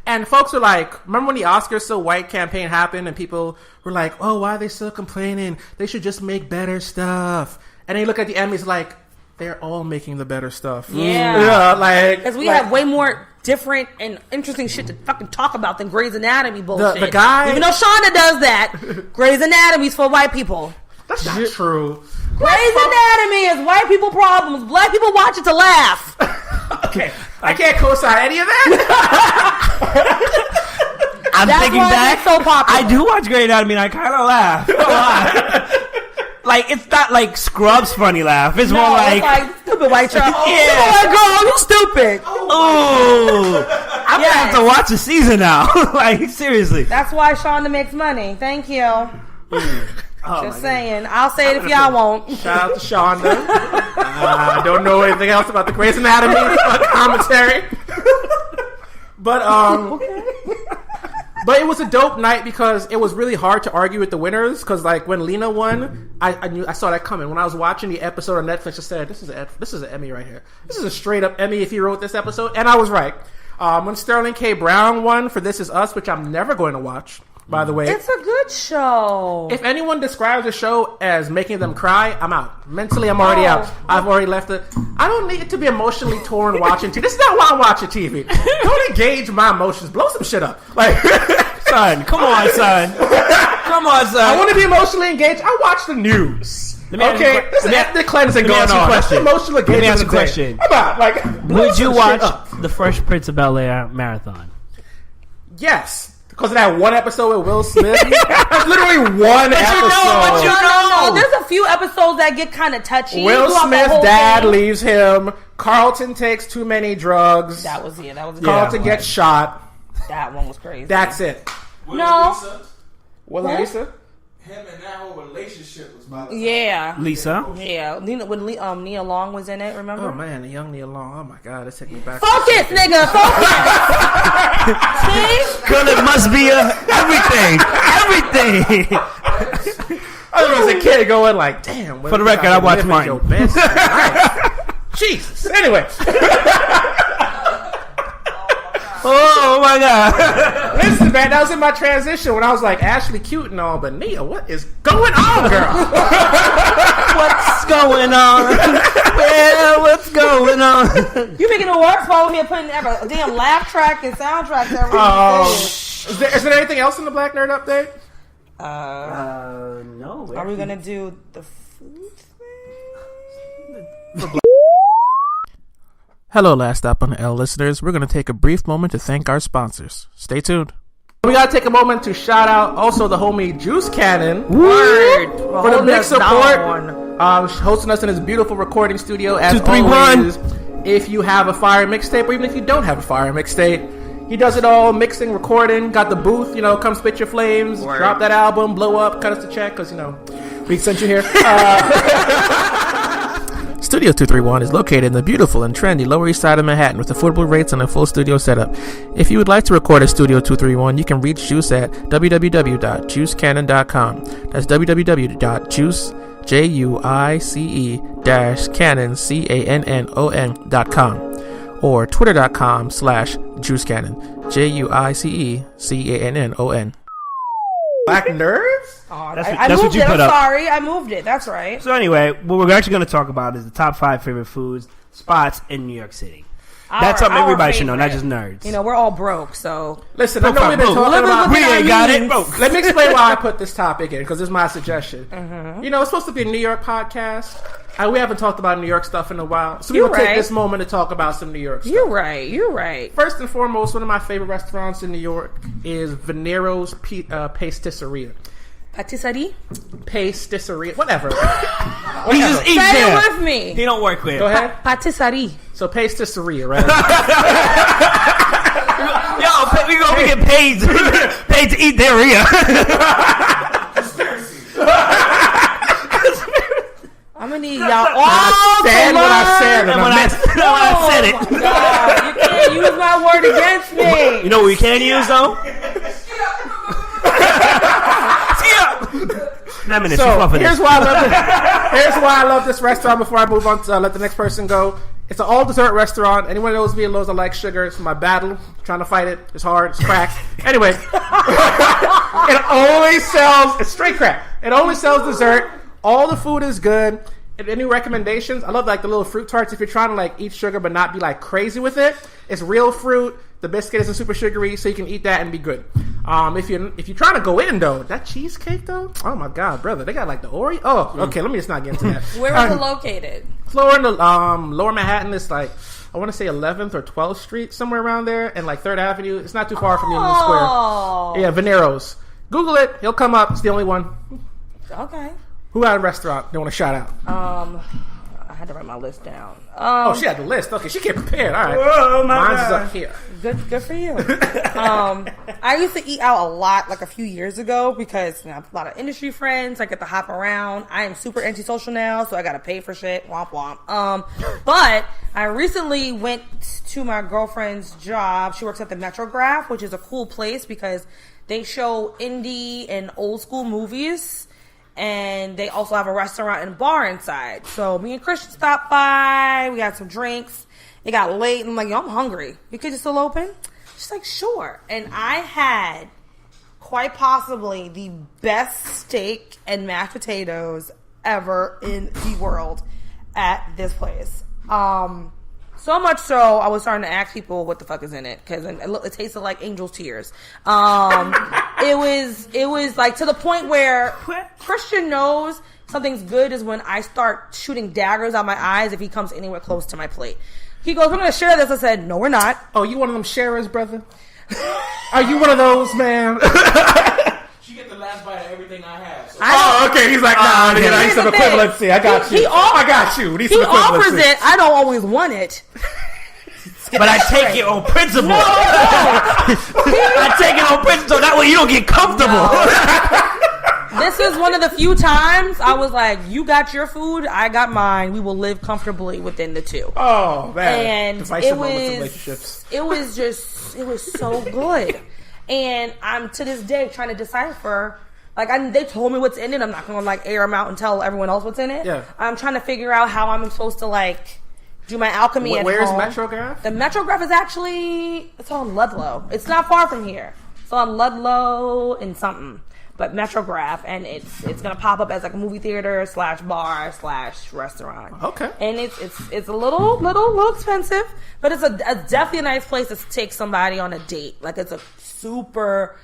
And folks are like, remember when the Oscars So White campaign happened and people were like, oh, why are they still complaining? They should just make better stuff. And then you look at the Emmys like, they're all making the better stuff. Yeah. Because we have way more different and interesting shit to fucking talk about than Grey's Anatomy bullshit. The guy... Even though Shonda does that, Grey's Anatomy's for white people. That's not true. Grey's Anatomy is white people problems. Black people watch it to laugh. Okay. I can't co-sign any of that. That's thinking back. It's so popular. I do watch Grey's Anatomy and I kind of laugh. Like, it's not like Scrubs funny laugh. It's more like... It's like stupid white child. Yeah. Oh my girl, you stupid. Oh. I'm going to have to watch the season now. Like, seriously. That's why Shonda makes money. Thank you. Oh, just saying. I'll say it if y'all won't. Shout out to Shonda. I don't know anything else about the Grey's Anatomy commentary. But it was a dope night because it was really hard to argue with the winners. Because like when Lena won, I saw that coming. When I was watching the episode on Netflix, I said, "This is an Emmy right here. This is a straight up Emmy if he wrote this episode." And I was right. When Sterling K. Brown won for This Is Us, which I'm never going to watch. By the way, it's a good show. If anyone describes a show as making them cry, I'm out. Mentally, I'm already out. I've already left it. I don't need to be emotionally torn watching TV. This is not why I'm watching TV. Don't engage my emotions. Blow some shit up. Like, son, come on, son. Come on, son. I want to be emotionally engaged. I watch the news. Okay, there's an ethnic cleansing going on. That's emotional engagement. Let me ask you a question. I'm out. Like, would you watch the Fresh Prince of Bel-Air marathon? Yes. Because of that one episode with Will Smith. That's literally one episode. No. There's a few episodes that get kind of touchy. Will Smith's dad leaves him. Carlton takes too many drugs. That was Carlton gets shot. That one was crazy. That's it. Will and Lisa? Him and that whole relationship was about to Lisa? Yeah. When Nia Long was in it, remember? Oh, man. The young Nia Long. Oh, my God. Let's take me back. Focus, nigga. Focus. See? Girl, it must be everything. Everything. I was a kid going like, damn. For the record, I watched Martin. Jesus. Anyway. Oh my God. Listen, man, that was in my transition when I was like, Ashley cute and all, but Nia, what is going on, girl? What's going on? Well, what's going on? You making it worse while we here putting a damn laugh track and soundtrack there. Is there anything else in the Black Nerd update? No. Are we gonna do the food thing? Hello, Last Stop on the L listeners. We're going to take a brief moment to thank our sponsors. Stay tuned. We got to take a moment to shout out also the homie Juice Cannon. Word. For the big support. Hosting us in his beautiful recording studio. As 231. Always, if you have a fire mixtape or even if you don't have a fire mixtape, he does it all, mixing, recording, got the booth, come spit your flames, drop that album, blow up, cut us a check, because, we sent you here. Studio 231 is located in the beautiful and trendy Lower East Side of Manhattan with affordable rates and a full studio setup. If you would like to record at Studio 231, you can reach Juice at www.juicecannon.com. That's www.juice-cannon.com or twitter.com/juicecannon. JUICECANNON. Black Nerds? Oh, that's what you put up. Sorry, I moved it. That's right. So anyway, what we're actually going to talk about is the top 5 favorite foods spots in New York City. That's something everybody should know, not just nerds. We're all broke, so listen. I know we've been talking about. We ain't got it. Let me explain why I put this topic in because this is my suggestion. It's supposed to be a New York podcast. We haven't talked about New York stuff in a while, so You're we're going to right. take this moment to talk about some New York stuff. You're right. First and foremost, one of my favorite restaurants in New York is Venero's Pastisseria. Patisserie? Pastisseria, whatever. He just eats Say there. it with me. He don't work there. Go ahead. Patisserie. So Pastisseria, right? Yo, we gonna get paid to eat diarrhea. I'm gonna need y'all all said to what I learn. said, and I meant it. when I said it. Oh my God, you can't use my word against me. You know what we can use though? That minute, So here's why I love this restaurant. Before I move on to let the next person go, it's an all dessert restaurant. Anyone knows me and knows I like sugar. It's my battle. Trying to fight it. It's hard. It's crack. Anyway, it only sells. It's straight crack. It only sells dessert. All the food is good. And any recommendations? I love like the little fruit tarts. If you're trying to like eat sugar but not be like crazy with it, it's real fruit. The biscuit isn't super sugary, so you can eat that and be good. If you're trying to go in though, that cheesecake though, oh my God, brother, they got like the Oreo. Oh, okay, let me just not get into that. Where is it located? Floor in the Lower Manhattan is like, I want to say 11th or 12th Street, somewhere around there, and like 3rd Avenue. It's not too far from Union Oh. Square. Yeah, Venero's. Google it; he'll come up. It's the only one. Okay. Who had a restaurant they want to shout out? I had to write my list down. Oh, she had the list. Okay, she came prepared. All right. Whoa, my Mine's God. up here. Good for you. I used to eat out a lot, like a few years ago, because I have a lot of industry friends. I get to hop around. I am super antisocial now, so I gotta pay for shit. Womp womp. But I recently went to my girlfriend's job. She works at the Metrograph, which is a cool place because they show indie and old school movies. And they also have a restaurant and bar inside. So me and Christian stopped by. We had some drinks. It got late. And I'm like, yo, I'm hungry. You could just still open? She's like, sure. And I had quite possibly the best steak and mashed potatoes ever in the world at this place. So much so, I was starting to ask people what the fuck is in it, because it tasted like angel's tears. It was like to the point where Christian knows something's good is when I start shooting daggers out my eyes if he comes anywhere close to my plate. He goes, "We're going to share this." I said, "No, we're not." Oh, you one of them sharers, brother? Are you one of those, man? She get the last bite of everything I have. So Oh, okay. He's like, nah, Here's I need some the thing. equivalency. I got you. I got you. Need He some equivalency. offers it. I don't always want it. But I take it on principle. I take it on principle. That way you don't get comfortable. This is one of the few times I was like, you got your food, I got mine. We will live comfortably within the two. Oh, man. And Divisive it moments in was, relationships. it was so good. And I'm to this day trying to decipher. Like, they told me what's in it. I'm not going to like air them out and tell everyone else what's in it. Yeah. I'm trying to figure out how I'm supposed to like do my alchemy at Where's home. Metrograph? The Metrograph is actually, it's on Ludlow. It's not far from here. It's on Ludlow and something. But Metrograph, and it's gonna pop up as like a movie theater / bar / restaurant. Okay. And it's a little expensive, but it's definitely a nice place to take somebody on a date. Like, it's a super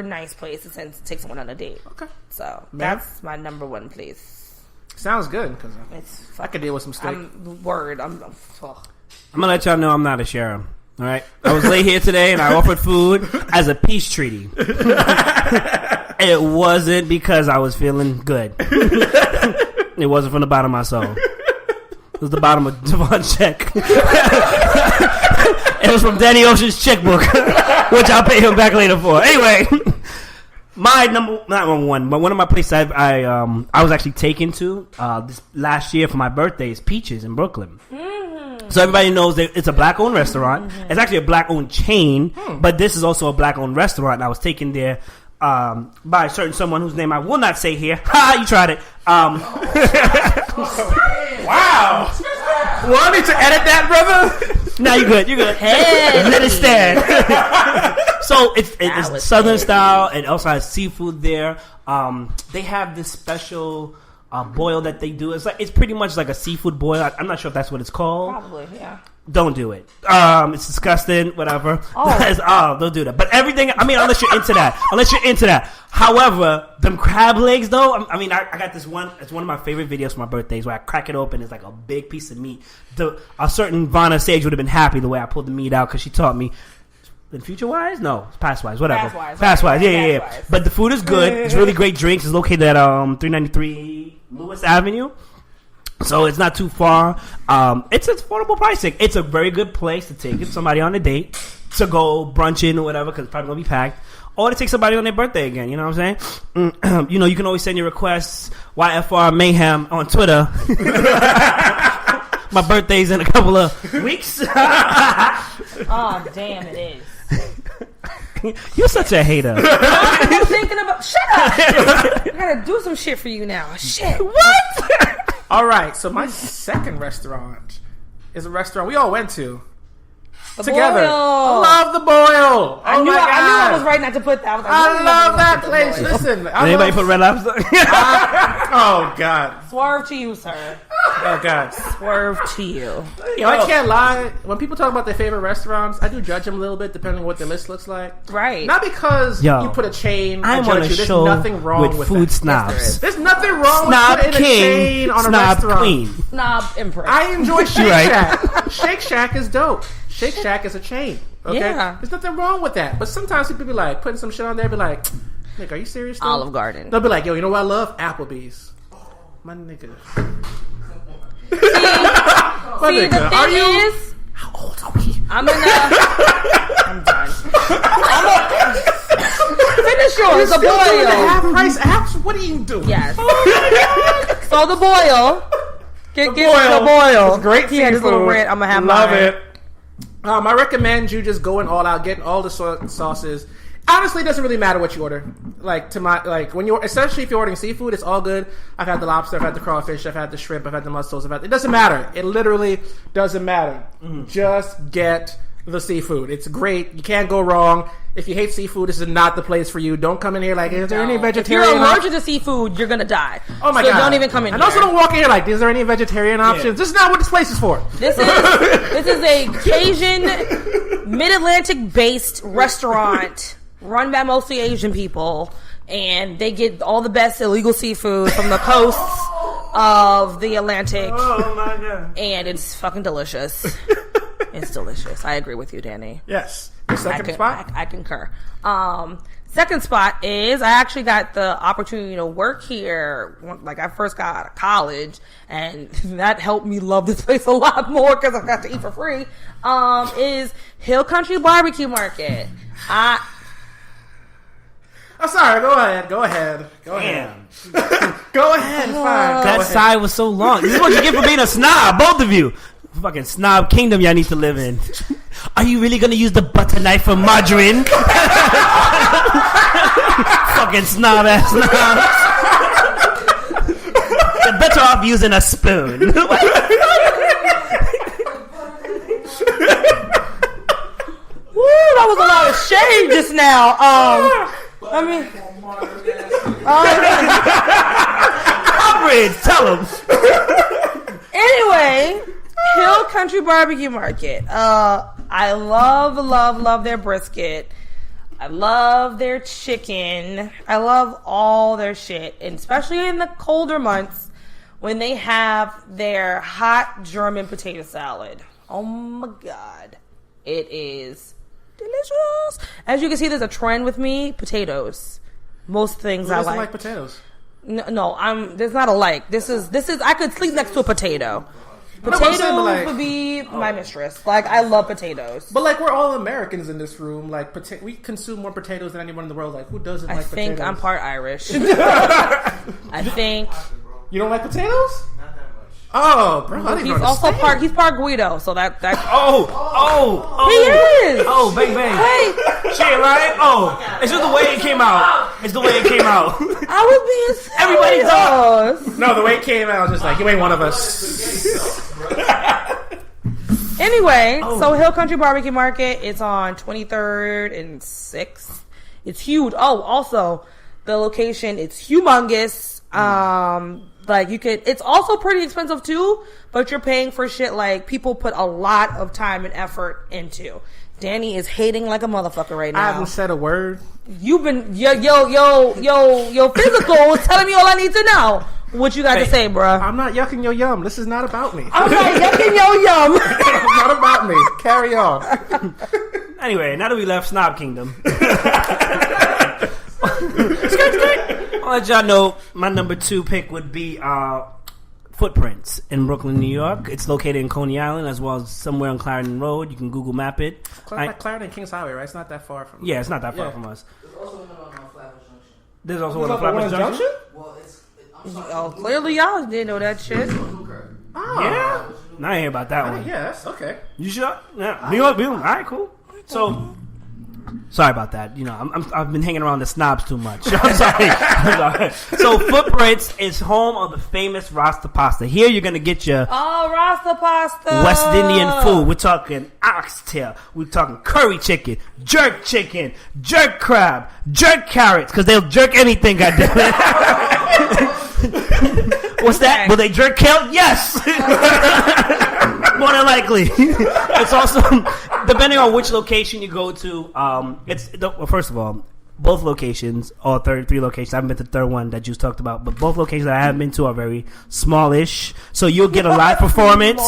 nice place to take someone on a date. Okay. So Ma'am? that's my number one place. Sounds good, because It's I could deal with some steak. I'm I'm gonna let y'all know I'm not a sheriff. All right, I was late here today and I offered food as a peace treaty. It wasn't because I was feeling good. It wasn't from the bottom of my soul. It was the bottom of Devon's check. It was from Danny Ocean's checkbook, which I'll pay him back later for. Anyway, not number one, but one of my places I was actually taken to this last year for my birthday is Peaches in Brooklyn. So everybody knows that it's a black-owned restaurant. It's actually a black-owned chain, but this is also a black-owned restaurant. And I was taken there by a certain someone whose name I will not say here. Ha! You tried it. Wow. Well, I need to edit that, brother. No, you're good. You're good. Hey, let it stand. So it's Southern style, and also has seafood there. They have this special boil that they do. It's pretty much like a seafood boil. I'm not sure if that's what it's called. probably, yeah. Don't do it. It's disgusting. Whatever. Don't do that. But everything. I mean, unless you're into that. However, them crab legs though, I mean, I got this one. It's one of my favorite videos for my birthdays where I crack it open. It's like a big piece of meat. A certain Vonna Sage would have been happy the way I pulled the meat out because she taught me. In future wise, no, past wise, whatever. Past wise, yeah. But the food is good. It's really great drinks. It's located at 393 Lewis Avenue. So it's not too far. It's affordable pricing. It's a very good place to take somebody on a date to go brunching or whatever because it's probably gonna be packed. Or to take somebody on their birthday again. You know what I'm saying? You know, you can always send your requests YFR Mayhem on Twitter. My birthday's in a couple of weeks. Oh damn, it is. You're such a hater. I'm thinking about. Shut up. I gotta do some shit for you now. Shit. What? All right, so my second restaurant is a restaurant we all went to together. Boil. I love the Boil. I knew my God. I was right not to put that. I love that place. Listen, Anybody put Red Lobster? Oh God. Swerve to you, sir. Oh God. Swerve to you. You know, I can't lie. When people talk about their favorite restaurants, I do judge them a little bit depending on what their list looks like. Right. Not because Yo, you put a chain. I'm I on a judge you. There's show nothing wrong with food that. snobs. Yes, there's nothing wrong Snob with putting a king, chain on a snob restaurant. queen. Snob empress. I enjoy Shake Right. Shack. Shake Shack is dope. Shake Shack is a chain. Okay? Yeah. There's nothing wrong with that. But sometimes people be like, putting some shit on there, be like, nigga, are you serious? Dude? Olive Garden. They'll be like, yo, you know what I love? Applebee's. My nigga. See, the thing is, How old are we? I'm done. Finish yours. The Doing the Boil. half price apps? What are you doing? Yes. So the Boil. Get the Boil. It's great He had his little seafood. rant. I'm gonna have Love mine. it. I recommend you just going all out, getting all the sauces. Honestly, it doesn't really matter what you order. When you're, especially if you're ordering seafood, it's all good. I've had the lobster, I've had the crawfish, I've had the shrimp, I've had the mussels. It doesn't matter. It literally doesn't matter. Just get the seafood. It's great. You can't go wrong. If you hate seafood, this is not the place for you. Don't come in here like, is there any If vegetarian? you're allergic to seafood, you're gonna die. Oh my so God. don't even come in and here. also don't walk in here like, is there any vegetarian options? This is not what this place is for. This is a Cajun, Mid-Atlantic based restaurant run by mostly Asian people, and they get all the best illegal seafood from the coasts of the Atlantic. Oh my God. And it's fucking delicious. It's delicious. I agree with you, Danny. Yes. Your second spot? I concur. Second spot is I actually got the opportunity to work here. Like I first got out of college, and that helped me love this place a lot more because I got to eat for free. Is Hill Country Barbecue Market. I'm sorry. Go ahead. Go ahead. Go ahead. It's fine. That sigh was so long. This is what you get for being a snob, both of you. Fucking snob kingdom y'all need to live in. Are you really gonna use the butter knife for margarine? Fucking snob ass snobs. You're better off using a spoon. Woo, that was a lot of shade just now. I mean, Coverage, tell them. anyway, Hill Country Barbecue Market. I love their brisket. I love their chicken. I love all their shit, and especially in the colder months when they have their hot German potato salad. Oh my God, it is delicious. As you can see, there's a trend with me: potatoes. Most things Who I doesn't like. like potatoes? No, there's not a like. This is. I could sleep next to a potato. But I'm saying, Potatoes like- would be my mistress. Like, I love potatoes. But like, we're all Americans in this room. Like, we consume more potatoes than anyone in the world. Like, who doesn't I like think potatoes? I'm part Irish. I think You don't like potatoes? Oh, bro, I didn't he's also understand. he's part Guido. So that Oh, he is. oh, bang bang. Wait, Shit, right? Oh, it's just the way it came out. It's the way it came out. I was being serious. Everybody talk. No, the way it came out, I was just like, you ain't one of us. Anyway, so Hill Country Barbecue Market, it's on 23rd and 6th. It's huge. Oh, also, the location, it's humongous. It's also pretty expensive too, but you're paying for shit like people put a lot of time and effort into. Danny is hating like a motherfucker right now. I haven't said a word. You've been your physical is telling me all I need to know. What you got to say, bruh? I'm not yucking your yum. This is not about me. I'm not yucking your yum. It's not about me. Carry on. Anyway, now that we left Snob Kingdom, I'll let y'all know my number 2 pick would be Footprints in Brooklyn, New York. It's located in Coney Island as well as somewhere on Clarendon Road. You can Google map it. Clarendon Kings Highway, right? It's not that far from. Yeah, it's not that far from us. There's also one on Flatbush Junction. There's also one on Flatbush Junction? Well, Oh, clearly y'all didn't know that shit. Oh. Yeah? No, I ain't hear about that one. Yeah, that's okay. You sure? Yeah. New York, all right, cool. So, sorry about that. You know, I've been hanging around the snobs too much. I'm sorry. So, Footprints is home of the famous Rasta pasta. Here, you're gonna get your Rasta pasta, West Indian food. We're talking oxtail. We're talking curry chicken, jerk crab, jerk carrots, because they'll jerk anything. Goddamn. What's that? Will they jerk kale? Yes. More than likely. It's also, depending on which location you go to, first of all, both locations, or three locations, I haven't been to the third one that you talked about, but both locations that I haven't been to are very smallish, so you'll get a live performance,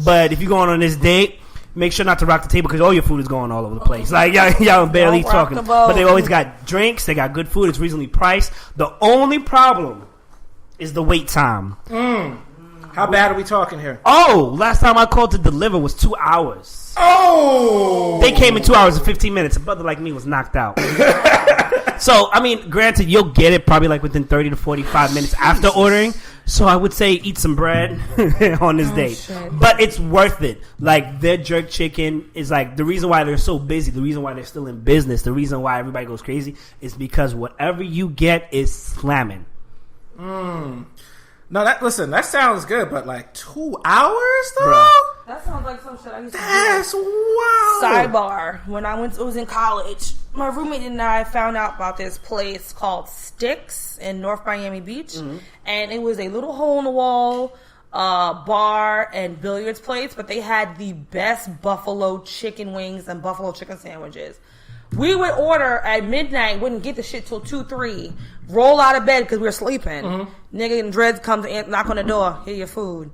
but if you're going on this date, make sure not to rock the table because all your food is going all over the place. Like, y'all barely talking. But they always got drinks, they got good food, it's reasonably priced. The only problem is the wait time. How bad are we talking here? Oh, last time I called to deliver was 2 hours. Oh! They came in 2 hours and 15 minutes. A brother like me was knocked out. So, I mean, granted, you'll get it probably like within 30 to 45 minutes after ordering. So I would say eat some bread on this date. Shit. But it's worth it. Like, their jerk chicken is like, the reason why they're so busy, the reason why they're still in business, the reason why everybody goes crazy is because whatever you get is slamming. No, that sounds good, but like 2 hours though? Bruh. That sounds like some shit I used to do. That's wild. Sidebar: when I was in college, my roommate and I found out about this place called Sticks in North Miami Beach, and it was a little hole in the wall bar and billiards place, but they had the best buffalo chicken wings and buffalo chicken sandwiches. We would order at midnight, wouldn't get the shit till 2, 3, roll out of bed because we were sleeping. Nigga in dreads comes and knock on the door, here your food.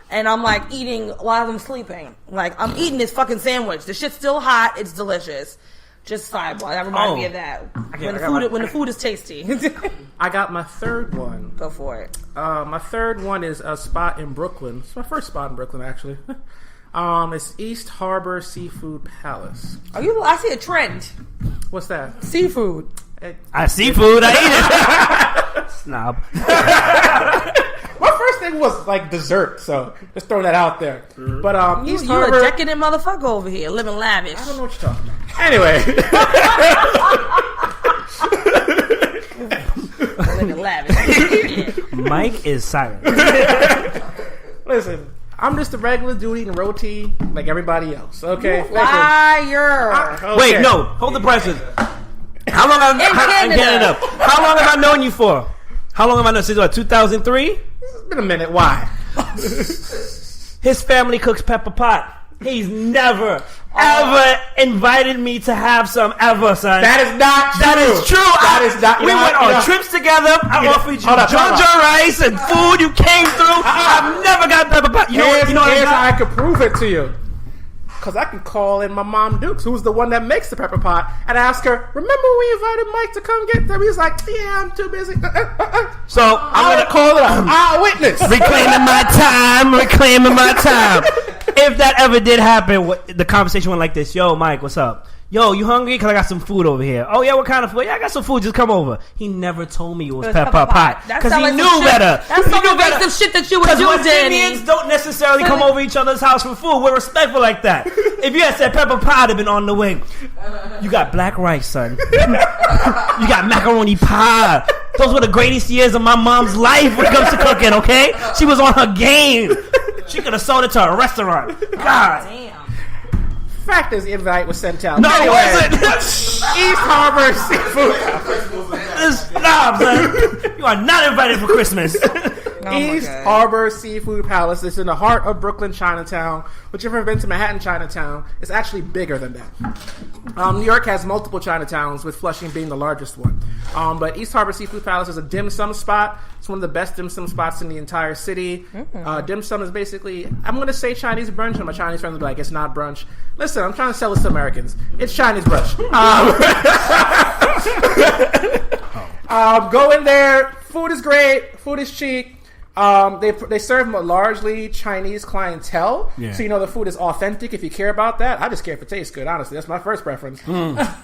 And I'm like eating while I'm sleeping. Like, I'm eating this fucking sandwich. The shit's still hot, it's delicious. Just sidebar. That reminds me of that. When the food is tasty. I got my third one. Go for it. My third one is a spot in Brooklyn. It's my first spot in Brooklyn, actually. It's East Harbor Seafood Palace. I see a trend. What's that? Seafood. I seafood, I eat it. Snob. My first thing was like dessert, so just throw that out there. But East You Harbor, a decadent motherfucker over here, living lavish. I don't know what you're talking about. Anyway, Living lavish. Mike is silent. listen, I'm just a regular dude eating roti like everybody else. Okay, Fire. Okay. Wait, no, hold the prices. How long have Canada. How long have I known you for? How long have I known? Since what, 2003? It's been a minute. Why? His family cooks pepper pot. He's never, ever invited me to have some ever, son. That is not true. That is true. That is not. We went on trips together. I offered you ginger rice and food. You came through. I've never got pepper pot. You know here's how I could prove it to you. Because I can call in my mom Dukes, who's the one that makes the pepper pot, and ask her, remember when we invited Mike to come get them? He's like, yeah, I'm too busy. So I'm going to call it I'll witness. Reclaiming my time. If that ever did happen, the conversation went like this. Yo, Mike, what's up? Yo, you hungry? Because I got some food over here. Oh, yeah, what kind of food? Yeah, I got some food. Just come over. He never told me it was pepper pot. Because he knew better. That's some invasive shit that you would do, West Indians don't necessarily come over each other's house for food. We're respectful like that. If you had said pepper pot, had been on the way. You got black rice, son. You got macaroni pie. Those were the greatest years of my mom's life when it comes to cooking, okay? She was on her game. She could have sold it to a restaurant. God. Damn. Fact is, the invite was sent out. No, it wasn't. East Harbor Seafood. Stop, son. You are not invited for Christmas. East Harbor Seafood Palace is in the heart of Brooklyn, Chinatown. Which, if you've ever been to Manhattan, Chinatown, it's actually bigger than that. New York has multiple Chinatowns, with Flushing being the largest one. But East Harbor Seafood Palace is a dim sum spot. It's one of the best dim sum spots in the entire city. Dim sum is basically, I'm going to say Chinese brunch, and my Chinese friends will be like, it's not brunch. Listen, I'm trying to sell this to Americans. It's Chinese brunch. Go in there. Food is great. Food is cheap. They serve largely Chinese clientele, so you know the food is authentic. If you care about that, I just care if it tastes good. Honestly, that's my first preference.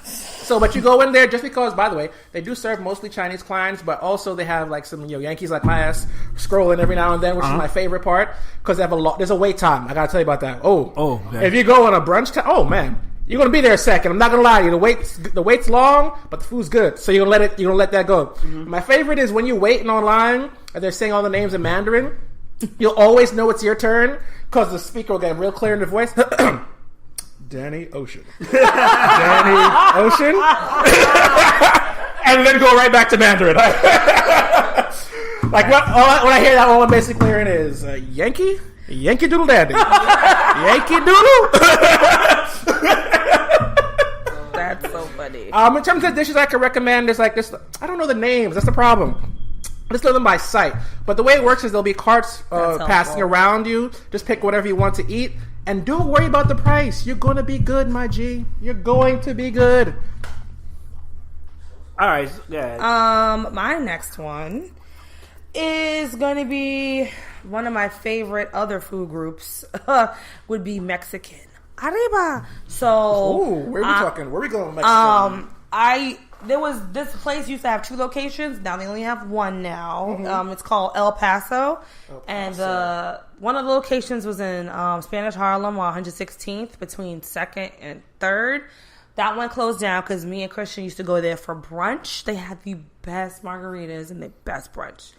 So, but you go in there just because. By the way, they do serve mostly Chinese clients, but also they have like some Yankees like my ass scrolling every now and then, which is my favorite part because they have a lot. There's a wait time. I gotta tell you about that. If you go on a brunch time, oh man. You're gonna be there a second. I'm not gonna lie to you. The wait's long, but the food's good. So you're gonna let that go. My favorite is when you're waiting online and they're saying all the names in Mandarin. You'll always know it's your turn because the speaker will get real clear in the voice. Danny Ocean. Danny Ocean. And then go right back to Mandarin. Like when I hear that, all I'm basically hearing is Yankee Doodle Dandy. Yankee Doodle. That's so funny. In terms of dishes I could recommend, there's like this. I don't know the names. That's the problem. Just know them by sight. But the way it works is there'll be carts passing around you. Just pick whatever you want to eat. And don't worry about the price. You're going to be good, my G. You're going to be good. All right. Yeah. My next one is going to be one of my favorite other food groups. Would be Mexican. Arriba. So, where are we talking? Where are we going with Mexican? There was this place used to have 2 locations. Now they only have 1 now. It's called El Paso. And one of the locations was in Spanish Harlem on 116th between 2nd and 3rd. That one closed down because me and Christian used to go there for brunch. They had the best margaritas and the best brunch.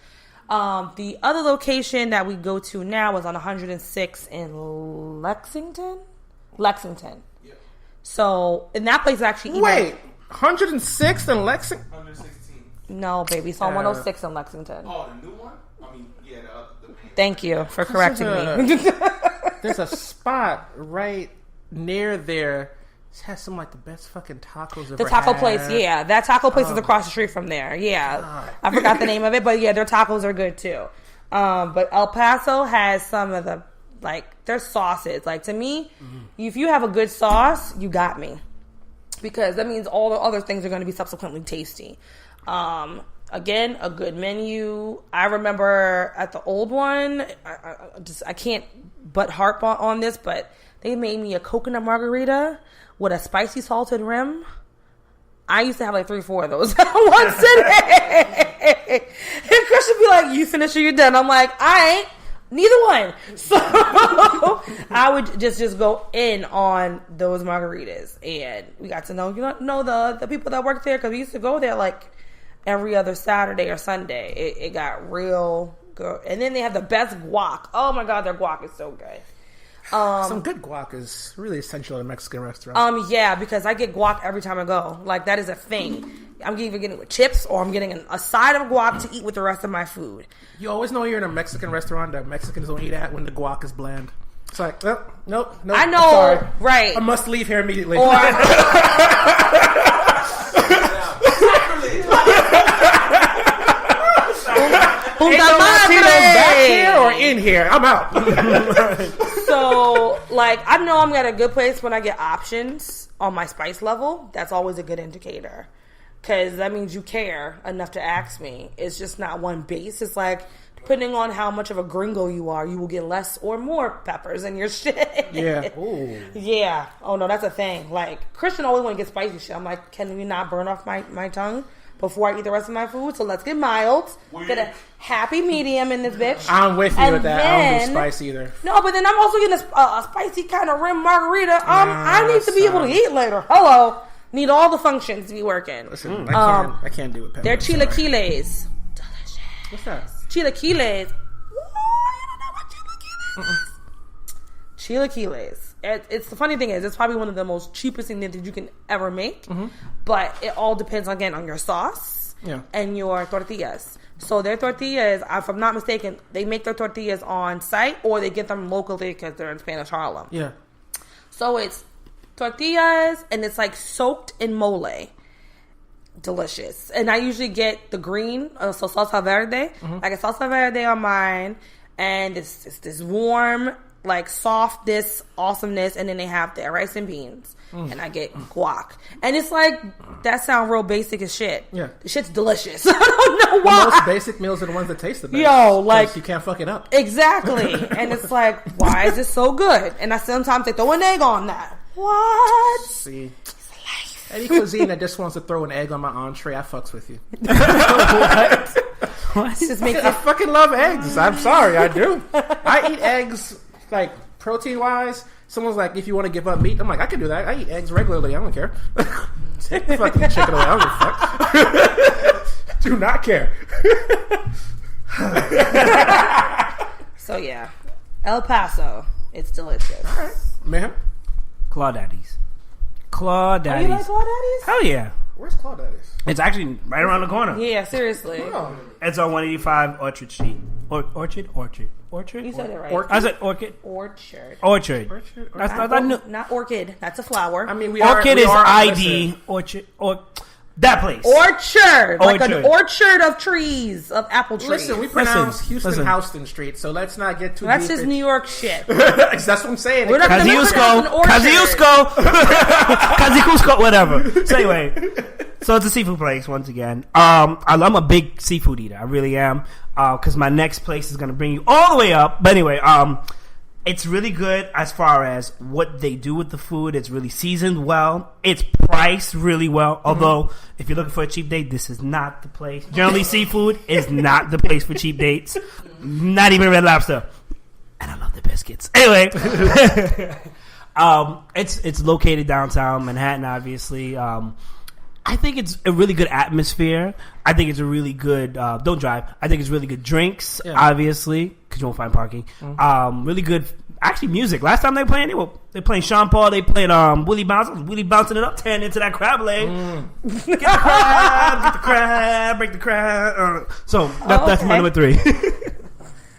The other location that we go to now is on 106 in Lexington. Yep. So, in that place actually... Wait, 106th and Lexington? 116. No, baby. It's on 106 in Lexington. Oh, the new one? I mean, yeah, the main. Thank you for correcting me. There's a spot right near there. It has some like the best fucking tacos The taco place, yeah. That taco place is across the street from there. Yeah. God. I forgot the name of it, but yeah, their tacos are good too. But El Paso has some of the, like, their sauces. Like, to me, if you have a good sauce, you got me. Because that means all the other things are going to be subsequently tasty. Again, a good menu. I remember at the old one, I can't but harp on this, but they made me a coconut margarita with a spicy salted rim. I used to have like 3-4 of those one sitting. And Chris would be like, you finish or you're done. I'm like, I ain't. Neither one. So I would just go in on those margaritas, and we got to know the people that worked there because we used to go there like every other Saturday or Sunday. It got real good, and then they have the best guac. Oh my god, their guac is so good. Some good guac is really essential in a Mexican restaurant. Yeah, because I get guac every time I go. Like, that is a thing. I'm either getting it with chips or I'm getting a side of guac to eat with the rest of my food. You always know you're in a Mexican restaurant that Mexicans don't eat at when the guac is bland. It's like, nope. I know, sorry. Right? I must leave here immediately. Or, Ain't no Latinos back here or in here. I'm out. So, like, I know I'm at a good place when I get options on my spice level. That's always a good indicator. Because that means you care enough to ask me. It's just not one base. It's like, depending on how much of a gringo you are, you will get less or more peppers in your shit. Yeah. Ooh. Yeah. Oh, no, that's a thing. Like, Christian always want to get spicy shit. I'm like, can we not burn off my tongue before I eat the rest of my food? So let's get mild. Get a happy medium in this bitch. I'm with you with that. I don't do spice either. No, but then I'm also getting a spicy kind of rim margarita. I need to be able to eat later. Hello. Need all the functions to be working. Listen, I can't do it. They're chilaquiles. Delicious. What's that? Chilaquiles. Whoa, you don't know what chilaquiles is? Chilaquiles. It's the funny thing is, it's probably one of the most cheapest things that you can ever make. Mm-hmm. But it all depends, again, on your sauce. and your tortillas. So their tortillas, if I'm not mistaken, they make their tortillas on site or they get them locally because they're in Spanish Harlem. Yeah. So it's tortillas and it's like soaked in mole. Delicious. And I usually get the green, so salsa verde. I get salsa verde on mine, and it's this warm, like soft, this awesomeness, and then they have their rice and beans. And I get guac. And it's like, that sound real basic as shit. Yeah. The shit's delicious. I don't know why. The most basic meals are the ones that taste the best. Yo, like, you can't fuck it up. Exactly. And it's like, why is this so good? And sometimes they throw an egg on that. What? See. Any cuisine that just wants to throw an egg on my entree, I fucks with you. What? Just makes I fucking love eggs. I'm sorry, I do. I eat eggs, like, protein-wise. Someone's like, if you want to give up meat, I'm like, I can do that. I eat eggs regularly. I don't care. Take the fucking chicken away. I don't give a fuck. Do not care. So, yeah. El Paso. It's delicious. All right. Ma'am? Claudaddy's. Oh, you like Claudaddy's? Hell yeah. Where's Claudaddy's? It's actually right around the corner. Yeah, seriously. Oh. It's on 185 Orchard Street. Orchard? You said it right. I said Orchid. Orchard. Not Not orchid. That's a flower. I mean, Orchid is ID. Orchard. That place. Orchard. Like an orchard of trees, of apple trees. Listen, we pronounce Houston Houston Street, so let's not get too That's deep. just New York shit. That's what I'm saying. Kosciuszko, whatever. So anyway, so it's a seafood place once again. I'm a big seafood eater. I really am. Because my next place is going to bring you all the way up. But anyway, it's really good as far as what they do with the food. It's really seasoned well. It's priced really well. Although, if you're looking for a cheap date, this is not the place. Generally, seafood is not the place for cheap dates. Not even Red Lobster. And I love the biscuits. Anyway, it's located downtown Manhattan, obviously. I think it's a really good atmosphere. I think it's a really good don't drive. I think it's really good drinks, obviously, because you won't find parking. Really good, actually, music. Last time they playing, they playing Sean Paul. They played Willie bouncing it up, tearing into that crab leg. Get the crab, break the crab. So that's my number 3.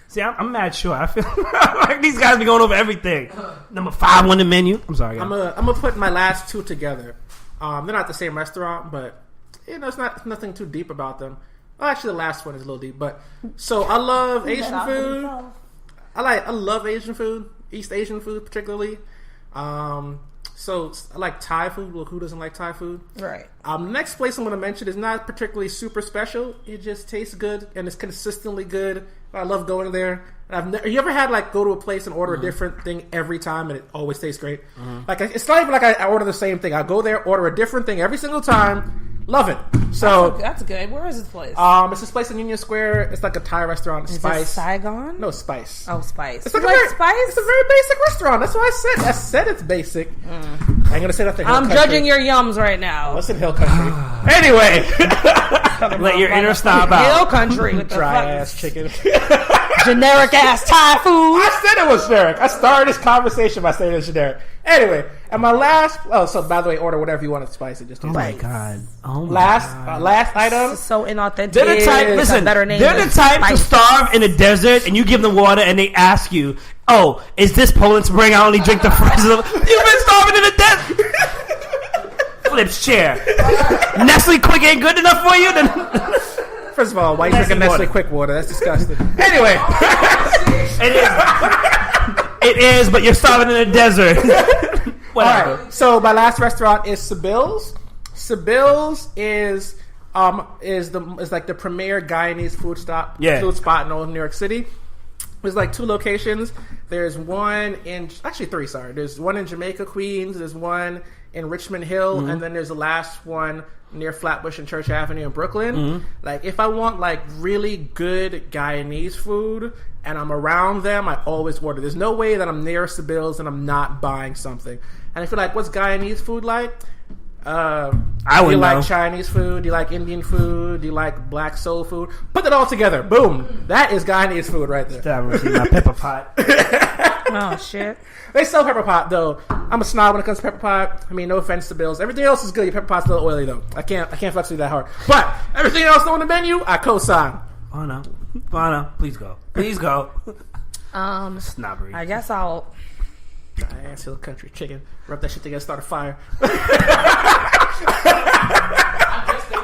See, I'm mad sure. I feel like these guys be going over everything. Number 5 on the menu. I'm sorry, guys. I'm gonna put my last 2 together. They're not the same restaurant, but it's nothing too deep about them. Well, actually, the last one is a little deep, but so I love Asian food. I love Asian food, East Asian food particularly. So I like Thai food. Well, who doesn't like Thai food? Right. Next place I'm going to mention is not particularly super special. It just tastes good and it's consistently good. I love going there. You ever had go to a place and order a different thing every time and it always tastes great? Like it's not even like I order the same thing. I go there, order a different thing every single time. Love it. So that's good. Where is this place? It's this place in Union Square. It's like a Thai restaurant. Is Spice. it Saigon? No, Spice. Oh, Spice. It's like Spice? It's a very basic restaurant. That's what I said. I said it's basic. I ain't gonna say nothing. I'm judging your yums right now. Listen, Hill Country. Anyway, let your inner stop out. Hill Country with the dry ass chicken. Generic ass Thai food. I said it was generic. I started this conversation by saying it's generic. Anyway, and my last. Oh, so by the way, order whatever you want to spice it. Just oh my god. Last item. This is so inauthentic. They're the type. Listen, they're the type to starve in a desert, and you give them water, and they ask you, "Oh, is this Poland Spring? I only drink the fresh." You've been starving in a desert. Flips chair. Nestle Quick ain't good enough for you. Then. First of all, why you drinking Nestle Quick water? That's disgusting. Anyway, it is, but you're starving in a desert. Whatever. All right. So my last restaurant is Sibyl's. Sibyl's is like the premier Guyanese food spot in Old New York City. There's 2 locations. There's one in 3. Sorry, there's one in Jamaica, Queens. There's one in Richmond Hill, and then there's the last one near Flatbush and Church Avenue in Brooklyn. If I want really good Guyanese food and I'm around them, I always order. There's no way that I'm near Sibyl's and I'm not buying something. And if you're like, what's Guyanese food like? I Do you wouldn't like know. Chinese food? Do you like Indian food? Do you like black soul food? Put it all together. Boom. That is Guyanese food right there. Still haven't received my pepper pot. Oh shit. They sell pepper pot though. I'm a snob when it comes to pepper pot. I mean, no offense to Bills. Everything else is good. Your pepper pot's a little oily though. I can't flex with you that hard. But everything else on the menu, I co-sign. Vonna, please go. Please go. Snobbery. I guess I'll. I ass hill country chicken. Rub that shit together, start a fire.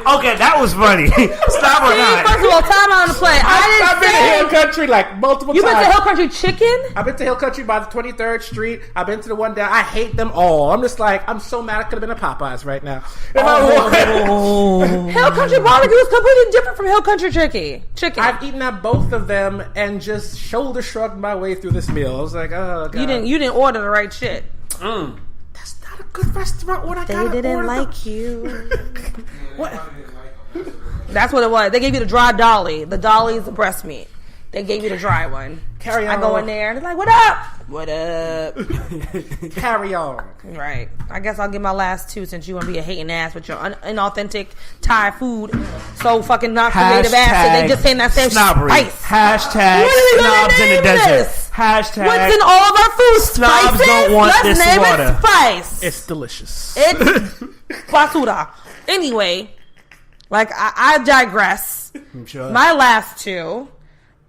Okay, that was funny. Stop or not. First of all, time on the play. I've been to Hill Country like multiple You times. went to Hill Country Chicken? I've been to Hill Country by the 23rd Street. I've been to the one down. I hate them all. I'm just like, I'm so mad I could have been a Popeyes right now. Hill Country Barbecue is completely different from Hill Country Chicken. I've eaten at both of them and just shoulder shrugged my way through this meal. I was like, oh god. You didn't order the right shit. That's not a good restaurant. What I They gotta didn't order like you. What? That's what it was. They gave you the dry dolly. The dolly's the breast meat. They gave you the dry one. Carry on. I go in there and it's like, what up? What up? Carry on. Right. I guess I'll get my last two since you want to be a hating ass with your inauthentic Thai food. So fucking not creative ass. And they just saying that same snobbery. spice. Hashtag What are we gonna snobs in the name desert. this? Hashtag What's in all of our food? snobs Spices? don't want Let's this name water. it spice. It's delicious. It's basura. Anyway, like I digress. I'm sure. My last two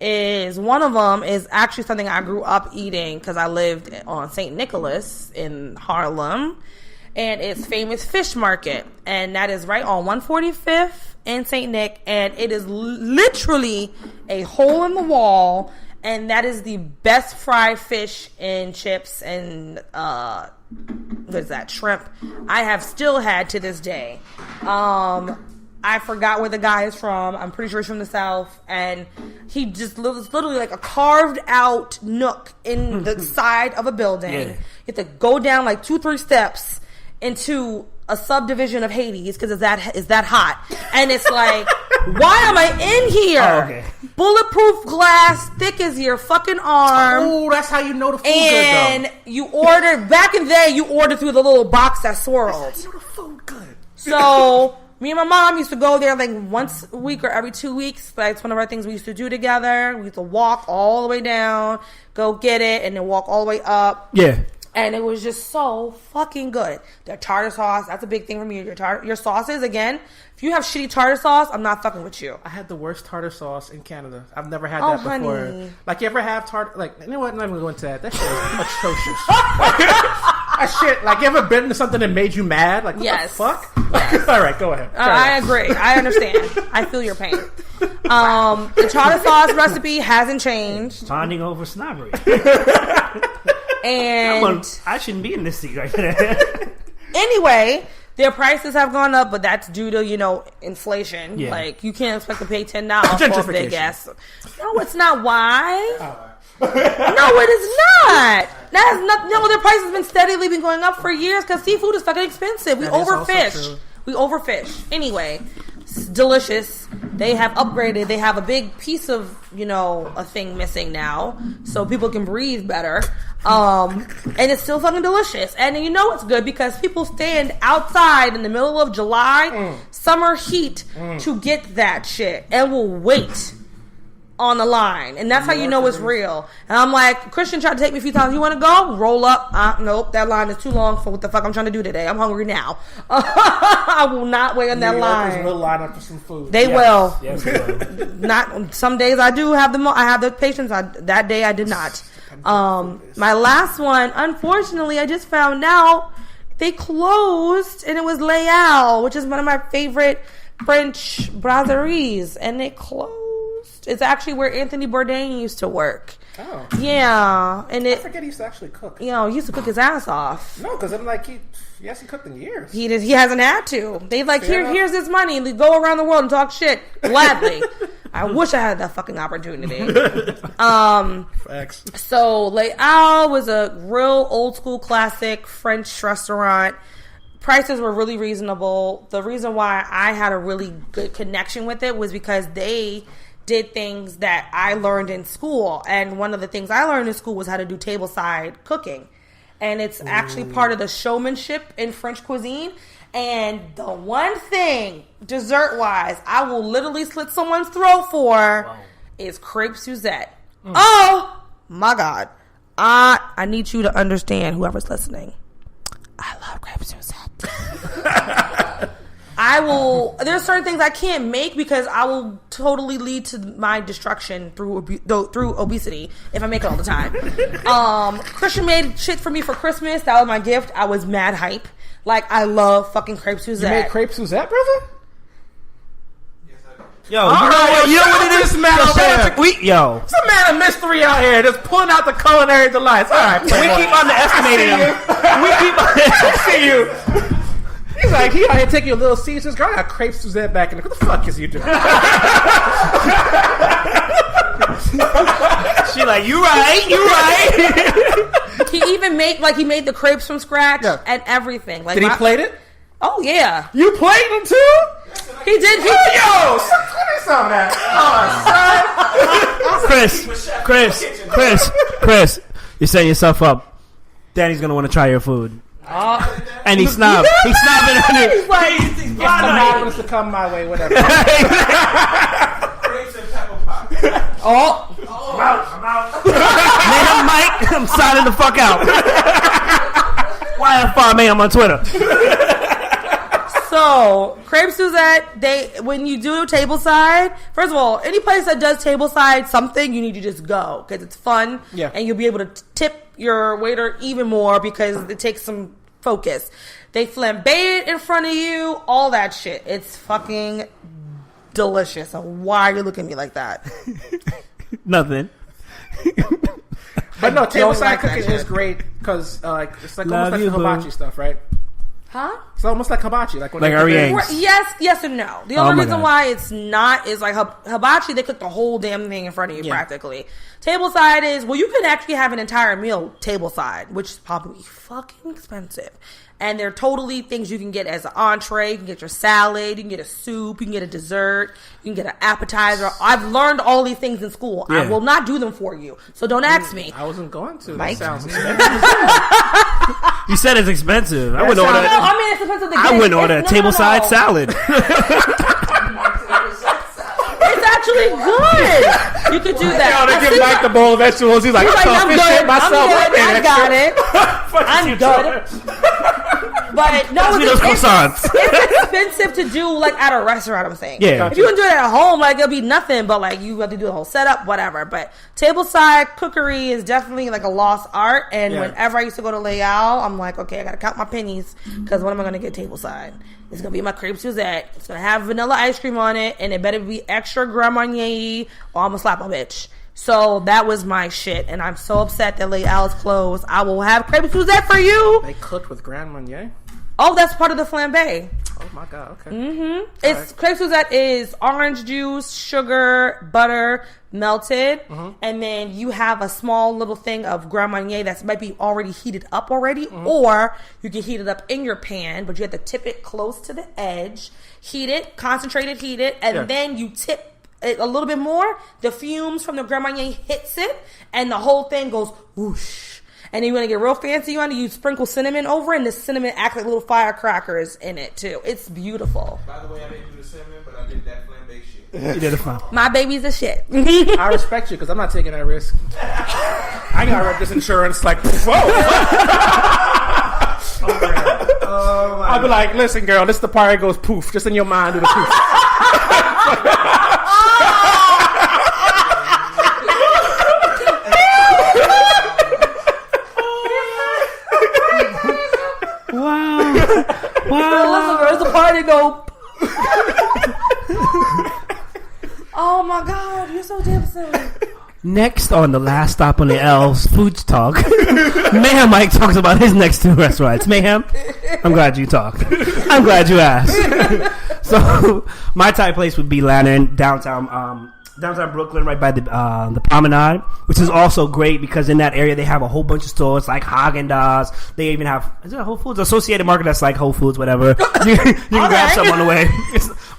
is one of them is actually something I grew up eating because I lived on St. Nicholas in Harlem, and it's Famous Fish Market, and that is right on 145th in St. Nick, and it is literally a hole in the wall, and that is the best fried fish and chips and what is that, shrimp I have still had to this day. I forgot where the guy is from. I'm pretty sure he's from the South. And he just lives literally like a carved out nook in the side of a building. Yeah. You have to go down like 2-3 steps into a subdivision of Hades because it's that hot. And it's like, why am I in here? Oh, okay. Bulletproof glass, thick as your fucking arm. Oh, that's how you know the food And good though. you order, back in the day, you ordered through the little box that swirled. You know the food good. So me and my mom used to go there like once a week or every 2 weeks. That's one of our things we used to do together. We used to walk all the way down, go get it, and then walk all the way up. Yeah. And it was just so fucking good. Their tartar sauce, that's a big thing for me. Your sauces, again, if you have shitty tartar sauce, I'm not fucking with you. I had the worst tartar sauce in Canada. I've never had Oh, that before. honey. Like, you ever have tartar? Like, you know what? I'm not even going to go into that. That shit is atrocious. That shit, like, you ever been to something that made you mad? Like, what Yes. the fuck? All right, go ahead. I agree. I understand. I feel your pain. The tartar sauce recipe hasn't changed. Bonding over snobbery. And I shouldn't be in this seat right now. anyway, their prices have gone up, but that's due to, inflation. Yeah. Like, you can't expect to pay $10 for a big Gentrification. ass. No, it's not why. No, it is not. That has nothing. No, their price has been steadily going up for years because seafood is fucking expensive. We That is also overfish. true. We overfish. Anyway, it's delicious. They have upgraded. They have a big piece of, a thing missing now, so people can breathe better. And it's still fucking delicious. And it's good because people stand outside in the middle of July, summer heat, to get that shit and will wait on the line. And that's how you know it's real. And I'm like, Christian tried to take me a few times. You want to go? Roll up. Nope, that line is too long for what the fuck I'm trying to do today. I'm hungry now. I will not wait on that New Yorkers line. will line up for some food. They will. Yes, we will. Not some days I do have I have the patience. That day I did not. My last one, unfortunately, I just found out they closed, and it was Leal, which is one of my favorite French brasseries, and it closed. It's actually where Anthony Bourdain used to work. Oh. Yeah, and I forget he used to actually cook. he used to cook his ass off. No, because I'm like, he hasn't cooked in years. He hasn't had to. They like, Fair enough. here's this money, and go around the world and talk shit gladly. I wish I had that fucking opportunity. Facts. So Leal was a real old school classic French restaurant. Prices were really reasonable. The reason why I had a really good connection with it was because they did things that I learned in school. And one of the things I learned in school was how to do tableside cooking. And it's actually part of the showmanship in French cuisine. And the one thing, dessert-wise, I will literally slit someone's throat for is crepe Suzette. Oh, my God. I need you to understand, whoever's listening. I love crepe Suzette. There's certain things I can't make because I will totally lead to my destruction through obesity if I make it all the time. Christian made shit for me for Christmas. That was my gift. I was mad hype. Like, I love fucking crepe Suzette. You made crepe Suzette, brother? Yo, you know what it is, man? Yo, it's a man of mystery out here just pulling out the culinary delights. All right, we keep underestimating him. See you. He's like, he out here taking a little Caesars. Girl, I got crepe Suzette back in the... What the fuck is you doing? She like, you right. He even made the crepes from scratch and everything. Like, did he plate it? Oh, yeah. You played them too? He did. Yo, let me some of that. Oh, son. Chris, you're setting yourself up. Danny's gonna want to try your food. And he's snobbing. He's like, he's happens to come my way, whatever. Grapes and pepper pot. I'm out. Man, Mike, I'm signing the fuck out. YF5 man on Twitter. So, crepe Suzette, when you do tableside, first of all, any place that does tableside something, you need to just go because it's fun. Yeah. And you'll be able to tip your waiter even more because it takes some focus. They flambe it in front of you, all that shit. It's fucking delicious. So why are you looking at me like that? Nothing. But no, tableside like cooking that is shit. great because it's like Love almost like you, hibachi boo. stuff, right? Huh? It's almost like hibachi, like when Like they- Ariane's. Yes and no. The Oh only my reason God. why it's not is like hibachi, they cook the whole damn thing in front of you Yeah. practically. Tableside is, well, you can actually have an entire meal tableside, which is probably fucking expensive. And they're totally things you can get as an entree. You can get your salad, you can get a soup, you can get a dessert, you can get an appetizer. I've learned all these things in school. I Yeah. will not do them for you. So don't ask me. I wasn't going to. Mike? That sounds You said it's expensive. I wouldn't sounds- order. No, I mean, it's expensive to get. I wouldn't order a No. tableside salad. It's actually good. You could do that. Yo, they I give think Mike the bowl of vegetables. He's like, He's like, I I'm this good. shit myself. I'm good. I got it. I'm good. But no, Pass me those croissants. it's expensive to do like at a restaurant. I'm saying, Yeah. if you can do it at home, like it'll be nothing. But like you have to do the whole setup, whatever. But tableside cookery is definitely like a lost art. And Yeah. whenever I used to go to Leal, I'm like, okay, I gotta count my pennies because what am I gonna get tableside? It's gonna be my crepe Suzette. It's gonna have vanilla ice cream on it, and it better be extra Grand Marnier, or I'm gonna slap a bitch. So that was my shit, and I'm so upset that Leal is closed. I will have crepe Suzette for you. They cooked with Grand Marnier. Oh, that's part of the flambe. Oh my god. Okay. It's crepe Suzette is orange juice, sugar, butter, melted, and then you have a small little thing of Grand Marnier that might be already heated up already, or you can heat it up in your pan, but you have to tip it close to the edge, heat it, concentrated, heat it, and then you tip it a little bit more. The fumes from the Grand Marnier hits it, and the whole thing goes whoosh. And then you want to get real fancy on it, you sprinkle cinnamon over it, and the cinnamon acts like little firecrackers in it, too. It's beautiful. By the way, I didn't do the cinnamon, but I did that flambe shit. You did it fine. My baby's a shit. I respect you because I'm not taking that risk. I gotta rep this insurance like, whoa. I'll be like, listen, girl, this is the part that goes poof. Just in your mind, do the poof. Listen, there's a party go. Oh my god, you're so damn silly. Next on the last stop on the L's Foods Talk, Mayhem Mike talks about his next two restaurants. Mayhem, I'm glad you talked. I'm glad you asked. So my type place would be Lantern, downtown Brooklyn, right by the Promenade, which is also great because in that area they have a whole bunch of stores like Haagen-Dazs. They even have, is it Whole Foods? Associated Market that's like Whole Foods, whatever. You can grab some on the way.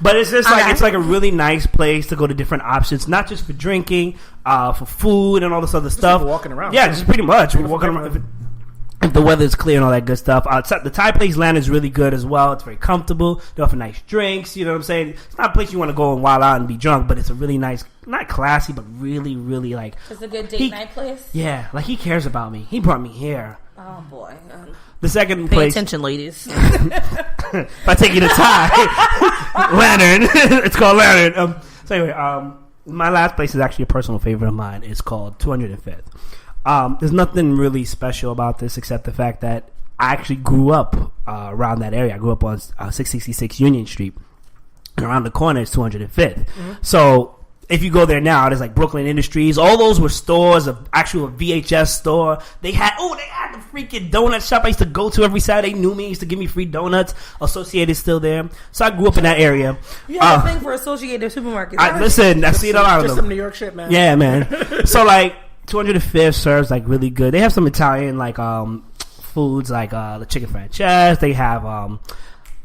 But it's just like, it's like a really nice place to go to different options, not just for drinking, for food and all this other stuff. Walking around. Yeah, just pretty much. We're walking around. if the weather's clear and all that good stuff. The Thai place land is really good as well. It's very comfortable. They offer nice drinks. You know what I'm saying? It's not a place you want to go and wild out and be drunk, but it's a really nice, not classy, but really, really like. It's a good date night place. Yeah, like he cares about me. He brought me here. Oh boy. The second Pay place. attention, ladies. If I take you to Thai, Lantern. It's called Lantern. So anyway, my last place is actually a personal favorite of mine. It's called 205th. There's nothing really special about this except the fact that I actually grew up around that area. I grew up on 666 Union Street. And around the corner is 205th. Mm-hmm. So if you go there now, there's like Brooklyn Industries. All those were stores, actual VHS store. They had the freaking donut shop I used to go to every Saturday. Knew me, used to give me free donuts. Associated's still there. So I grew up in that area. You have a thing for Associated supermarkets. Listen, I see it a lot of them. Just some New York shit, man. Yeah, man. So like 205th serves like really good. They have some Italian like foods like the chicken franchise. They have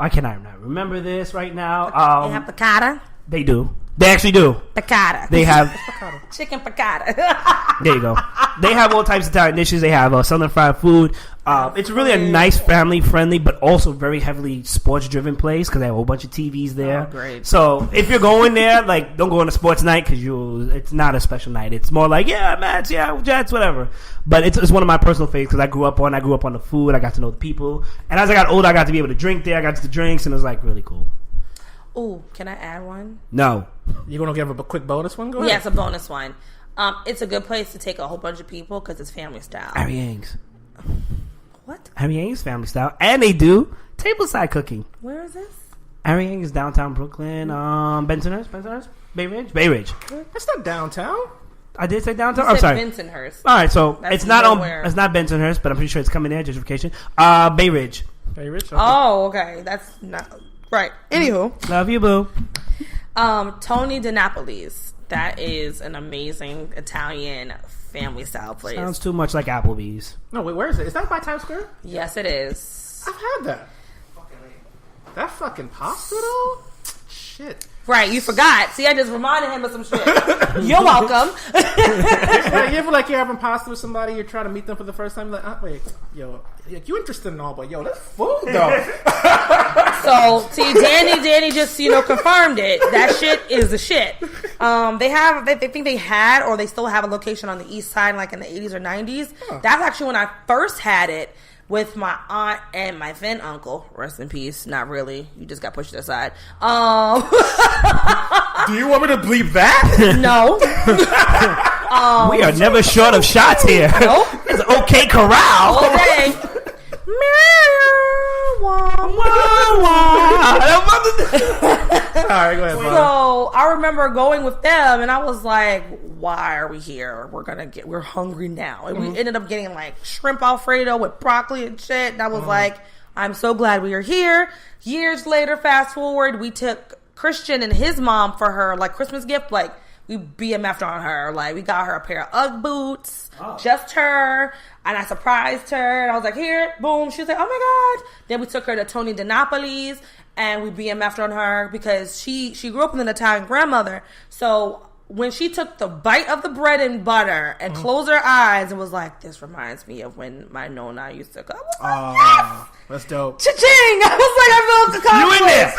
I cannot remember this right now. They have piccata. They do. They actually do. Piccata. They have chicken piccata. There you go. They have all types of Italian dishes. They have southern fried food. It's really a nice, family friendly, but also very heavily sports driven place because they have a whole bunch of TVs there. Oh, great. So if you're going there, like, don't go on a sports night because it's not a special night. It's more like, yeah, Mets, yeah, Jets, whatever. But it's one of my personal favorites because I grew up on the food. I got to know the people, and as I got older, I got to be able to drink there. I got to the drinks, and it was like really cool. Ooh, can I add one? No. You gonna give a quick bonus one? Go ahead. Yes, a bonus one. It's a good place to take a whole bunch of people because it's family style. Harry Yang's. What? Harry Yang's family style, and they do tableside cooking. Where is this? Harry Yang's downtown Brooklyn. Bensonhurst, Bay Ridge. That's not downtown. I did say downtown. You I'm said sorry. Bensonhurst. All right, so That's it's not nowhere. It's not Bensonhurst, but I'm pretty sure it's coming there. Gentrification. Bay Ridge. Bay Ridge. Okay. Oh, okay. That's not right. Anywho, Love you, boo. Tony DiNapoli's. That is an amazing Italian family style place. Sounds too much like Applebee's. No, wait, where is it? Is that by Times Square? Yes, it is. I've had that. That fucking pasta though? Shit. Right, you forgot. See, I just reminded him of some shit. You're welcome. Like, you ever you're having pasta with somebody, you're trying to meet them for the first time, like, wait, yo, you interested in all, but yo, that's food though. So, see, Danny just, confirmed it. That shit is the shit. They think they had, or they still have a location on the east side, like in the 80s or 90s. Huh. That's actually when I first had it with my aunt and my then uncle. Rest in peace. Not really. You just got pushed aside. Do you want me to bleep that? No. We are never short of shots here. Nope. It's an okay corral. All day. Sorry, go ahead, So I remember going with them, and I was like, "Why are we here? We're hungry now." And we ended up getting like shrimp Alfredo with broccoli and shit. And I was like, "I'm so glad we are here." Years later, fast forward, we took Christian and his mom for her like Christmas gift. Like we BMF'd on her. Like we got her a pair of UGG boots, just her. And I surprised her, and I was like, "Here, boom!" She was like, "Oh my god!" Then we took her to Tony DiNapoli's, and we BMF'd on her because she grew up with an Italian grandmother. So when she took the bite of the bread and butter and closed her eyes and was like, "This reminds me of when my nonna used to come." Oh, that's dope. Cha-ching! I was like, I felt the You in there?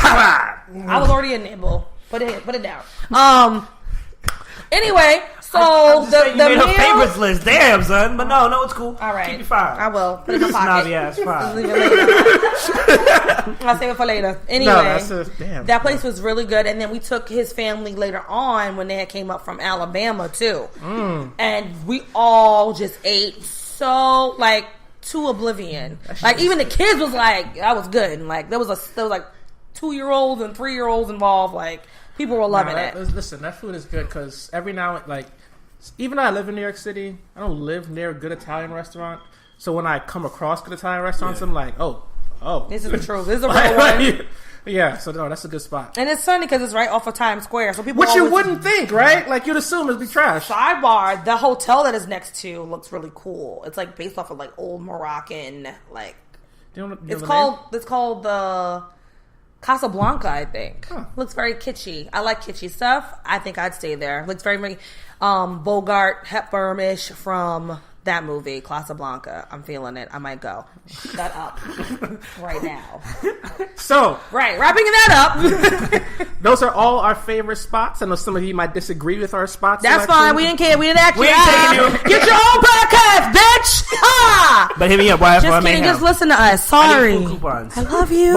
I was already in there, boo. Put it down. Anyway, so the you made her meal. favorites list. Damn, son. But no, it's cool. All right, Keep it fine. I will put it in my pocket. Snobby ass fine. Leave it later. I'll save it for later. Anyway, damn. that place was really good, and then we took his family later on when they had came up from Alabama too, and we all just ate so like to oblivion. Like even the kids was like, "That was good." And like there was like 2-year-olds and 3-year-olds involved. Like people were loving it. Listen, that food is good because every now like. Even though I live in New York City, I don't live near a good Italian restaurant. So when I come across good Italian restaurants, I'm like, oh. This is the truth. This is a real one. Yeah, so no, that's a good spot. And it's funny because it's right off of Times Square. So people Which you wouldn't think, right? Like, you'd assume it'd be trash. Sidebar, the hotel that is next to looks really cool. It's like based off of like old Moroccan, like... It's called the... Casablanca, I think. Looks very kitschy. I like kitschy stuff. I think I'd stay there. Looks very, very Bogart, Hepburn-ish from That movie, Casablanca. I'm feeling it. I might go. Shut up. Right now. So, Right. Wrapping that up. those are all our favorite spots. I know some of you might disagree with our spots. That's selection. fine. We didn't care. We didn't actually. We ain't taking you. Get your own podcast, bitch. Ah! But hit me up. Why? Just kidding. Just listen to us. Sorry. I need food coupons. I love you.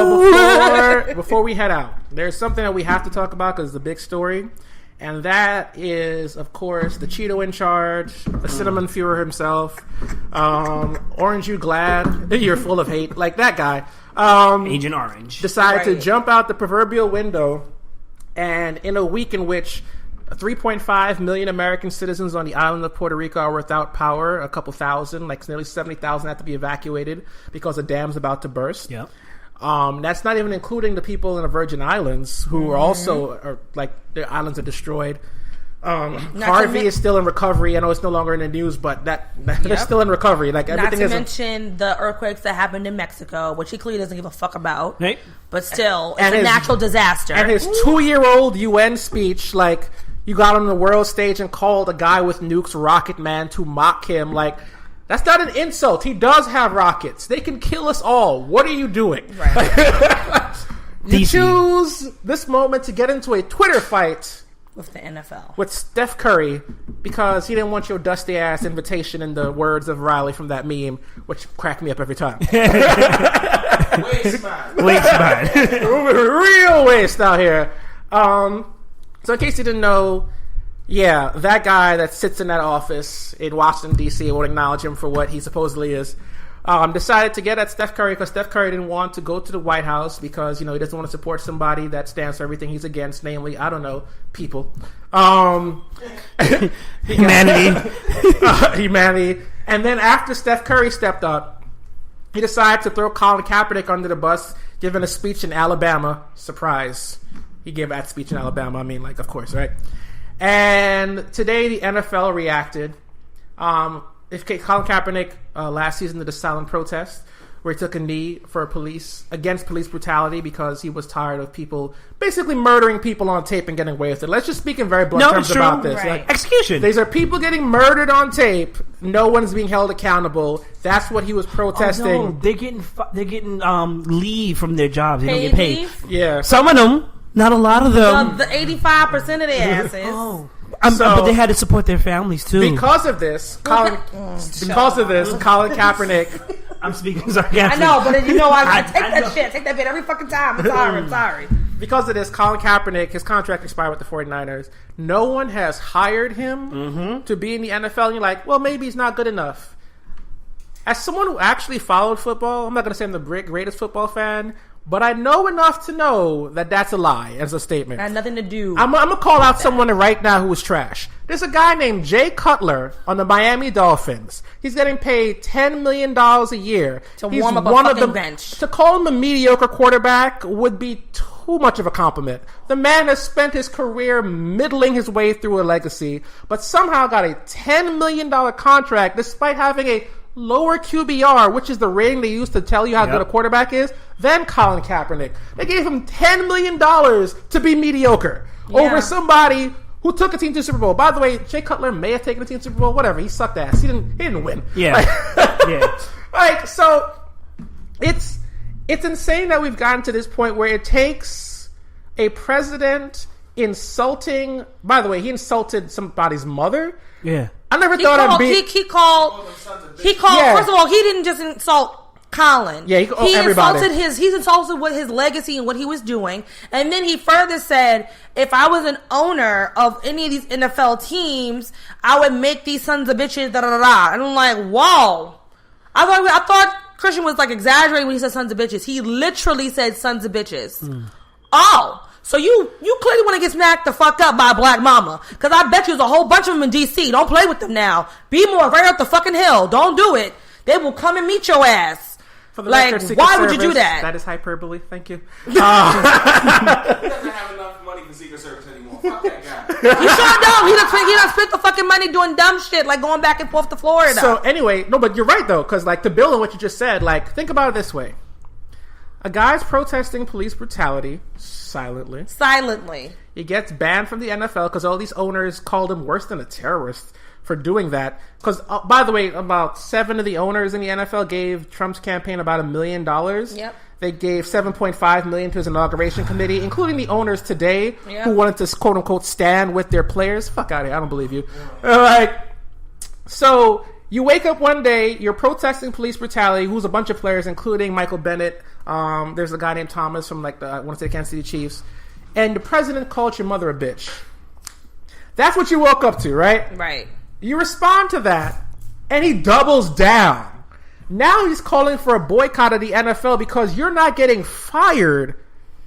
But before we head out, there's something that we have to talk about because it's a big story. And that is, of course, the Cheeto in charge, the cinnamon Führer himself. Orange, you glad? You're full of hate. Like that guy. Agent Orange. Decided to Right. jump out the proverbial window. And in a week in which 3.5 million American citizens on the island of Puerto Rico are without power, a couple thousand, like nearly 70,000 have to be evacuated because a dam's about to burst. Yep. That's not even including the people in the Virgin Islands who are also like their islands are destroyed. Harvey is still in recovery. I know it's no longer in the news, but they're still in recovery. Like Not everything to is. mention the earthquakes that happened in Mexico, which he clearly doesn't give a fuck about. Right. But still, it's And a his- natural disaster. And his 2-year-old UN speech, like you got on the world stage and called a guy with nukes Rocket Man to mock him, like. That's not an insult. He does have rockets. They can kill us all. What are you doing? Right. You DC. choose this moment to get into a Twitter fight With the NFL. with Steph Curry because he didn't want your dusty ass invitation in the words of Riley from that meme, which cracked me up every time. Waste man. Wait, man. Real waste out here. So in case you didn't know, yeah, that guy that sits in that office in Washington, D.C., I won't acknowledge him for what he supposedly is, decided to get at Steph Curry because Steph Curry didn't want to go to the White House because, he doesn't want to support somebody that stands for everything he's against, namely, I don't know, people. Humanity. Humanity. And then after Steph Curry stepped up, he decided to throw Colin Kaepernick under the bus, giving a speech in Alabama. Surprise. He gave that speech in Alabama. I mean, like, of course, right? And today the NFL reacted. Colin Kaepernick last season did a silent protest where he took a knee against police brutality because he was tired of people basically murdering people on tape and getting away with it. Let's just speak in very blunt terms it's true. about this. Right. Like, Execution. these are people getting murdered on tape. No one's being held accountable. That's what he was protesting. Oh, no. They're getting leave from their jobs. They don't get paid. Leave? Yeah. Some of them, not a lot of them. The 85% of their asses. Oh. So- But they had to support their families too. Because of this, Colin Kaepernick. I'm speaking sarcastically. I know, but I take I that know. shit. Take that bit every fucking time. I'm sorry. Because of this, Colin Kaepernick, his contract expired with the 49ers. No one has hired him to be in the NFL. And you're like, well, maybe he's not good enough. As someone who actually followed football, I'm not going to say I'm the greatest football fan, but I know enough to know that that's a lie as a statement. Had nothing to do. I'm going to call out someone right now who is trash. There's a guy named Jay Cutler on the Miami Dolphins. He's getting paid $10 million a year. To He's warm up a one of fucking bench. To call him a mediocre quarterback would be too much of a compliment. The man has spent his career middling his way through a legacy, but somehow got a $10 million contract despite having a lower QBR, which is the rating they use to tell you how good a quarterback is, than Colin Kaepernick. They gave him $10 million to be mediocre over somebody who took a team to the Super Bowl. By the way, Jay Cutler may have taken a team to the Super Bowl. Whatever, he sucked ass. He didn't win. Yeah. Yeah. Like, so it's insane that we've gotten to this point where it takes a president insulting. By the way, he insulted somebody's mother. Yeah. I never thought I'd be. He called. Yeah. First of all, he didn't just insult Colin. Yeah, he everybody. He's insulted with his legacy and what he was doing, and then he further said, "If I was an owner of any of these NFL teams, I would make these sons of bitches." Da da da da. And I'm like, whoa. I thought Christian was like exaggerating when he said sons of bitches. He literally said sons of bitches. Oh. So you clearly want to get smacked the fuck up by a black mama. Because I bet you there's a whole bunch of them in D.C. Don't play with them now. Be more right up the fucking hill. Don't do it. They will come and meet your ass. For the Like, record, Secret why would you Service, do that? That is hyperbole. Thank you. He doesn't have enough money for Secret Service anymore. Fuck that guy. You sure don't. He done spent the fucking money doing dumb shit like going back and forth to Florida. So anyway, no, but you're right though, because like to build on what you just said, like think about it this way: a guy's protesting police brutality silently. Silently. He gets banned from the NFL because all these owners called him worse than a terrorist for doing that. Because, by the way, about 7 of the owners in the NFL gave Trump's campaign about $1 million. Yep. They gave $7.5 million to his inauguration committee, including the owners today who wanted to quote unquote stand with their players. Fuck out of here! I don't believe you. So you wake up one day, you're protesting police brutality. Who's a bunch of players, including Michael Bennett. There's a guy named Thomas from I want to say Kansas City Chiefs, and the president called your mother a bitch. That's what you woke up to, right? Right. You respond to that, and he doubles down. Now he's calling for a boycott of the NFL because you're not getting fired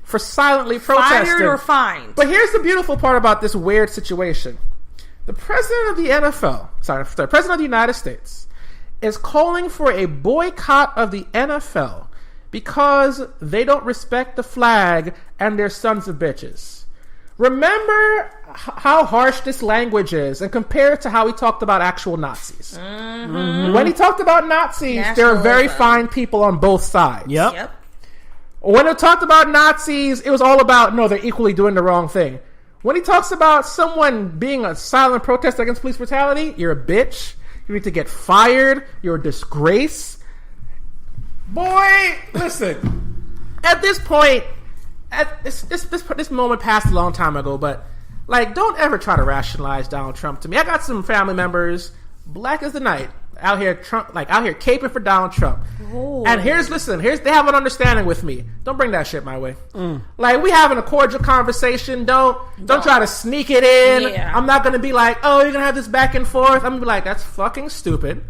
for silently protesting. Fired or fined. But here's the beautiful part about this weird situation. The president of the president of the United States is calling for a boycott of the NFL because they don't respect the flag and they're sons of bitches. Remember how harsh this language is and compare it to how he talked about actual Nazis. Mm-hmm. When he talked about Nazis, there are very fine people on both sides. Yep. When he talked about Nazis, it was all about, no, they're equally doing the wrong thing. When he talks about someone being a silent protester against police brutality, you're a bitch. You need to get fired. You're a disgrace. Boy, listen. At this point, this moment passed a long time ago, but don't ever try to rationalize Donald Trump to me. I got some family members, black as the night, out here caping for Donald Trump. Ooh. And here's they have an understanding with me. Don't bring that shit my way. We having a cordial conversation. Don't try to sneak it in. Yeah. I'm not gonna be like, oh, you're gonna have this back and forth. I'm gonna be like, that's fucking stupid.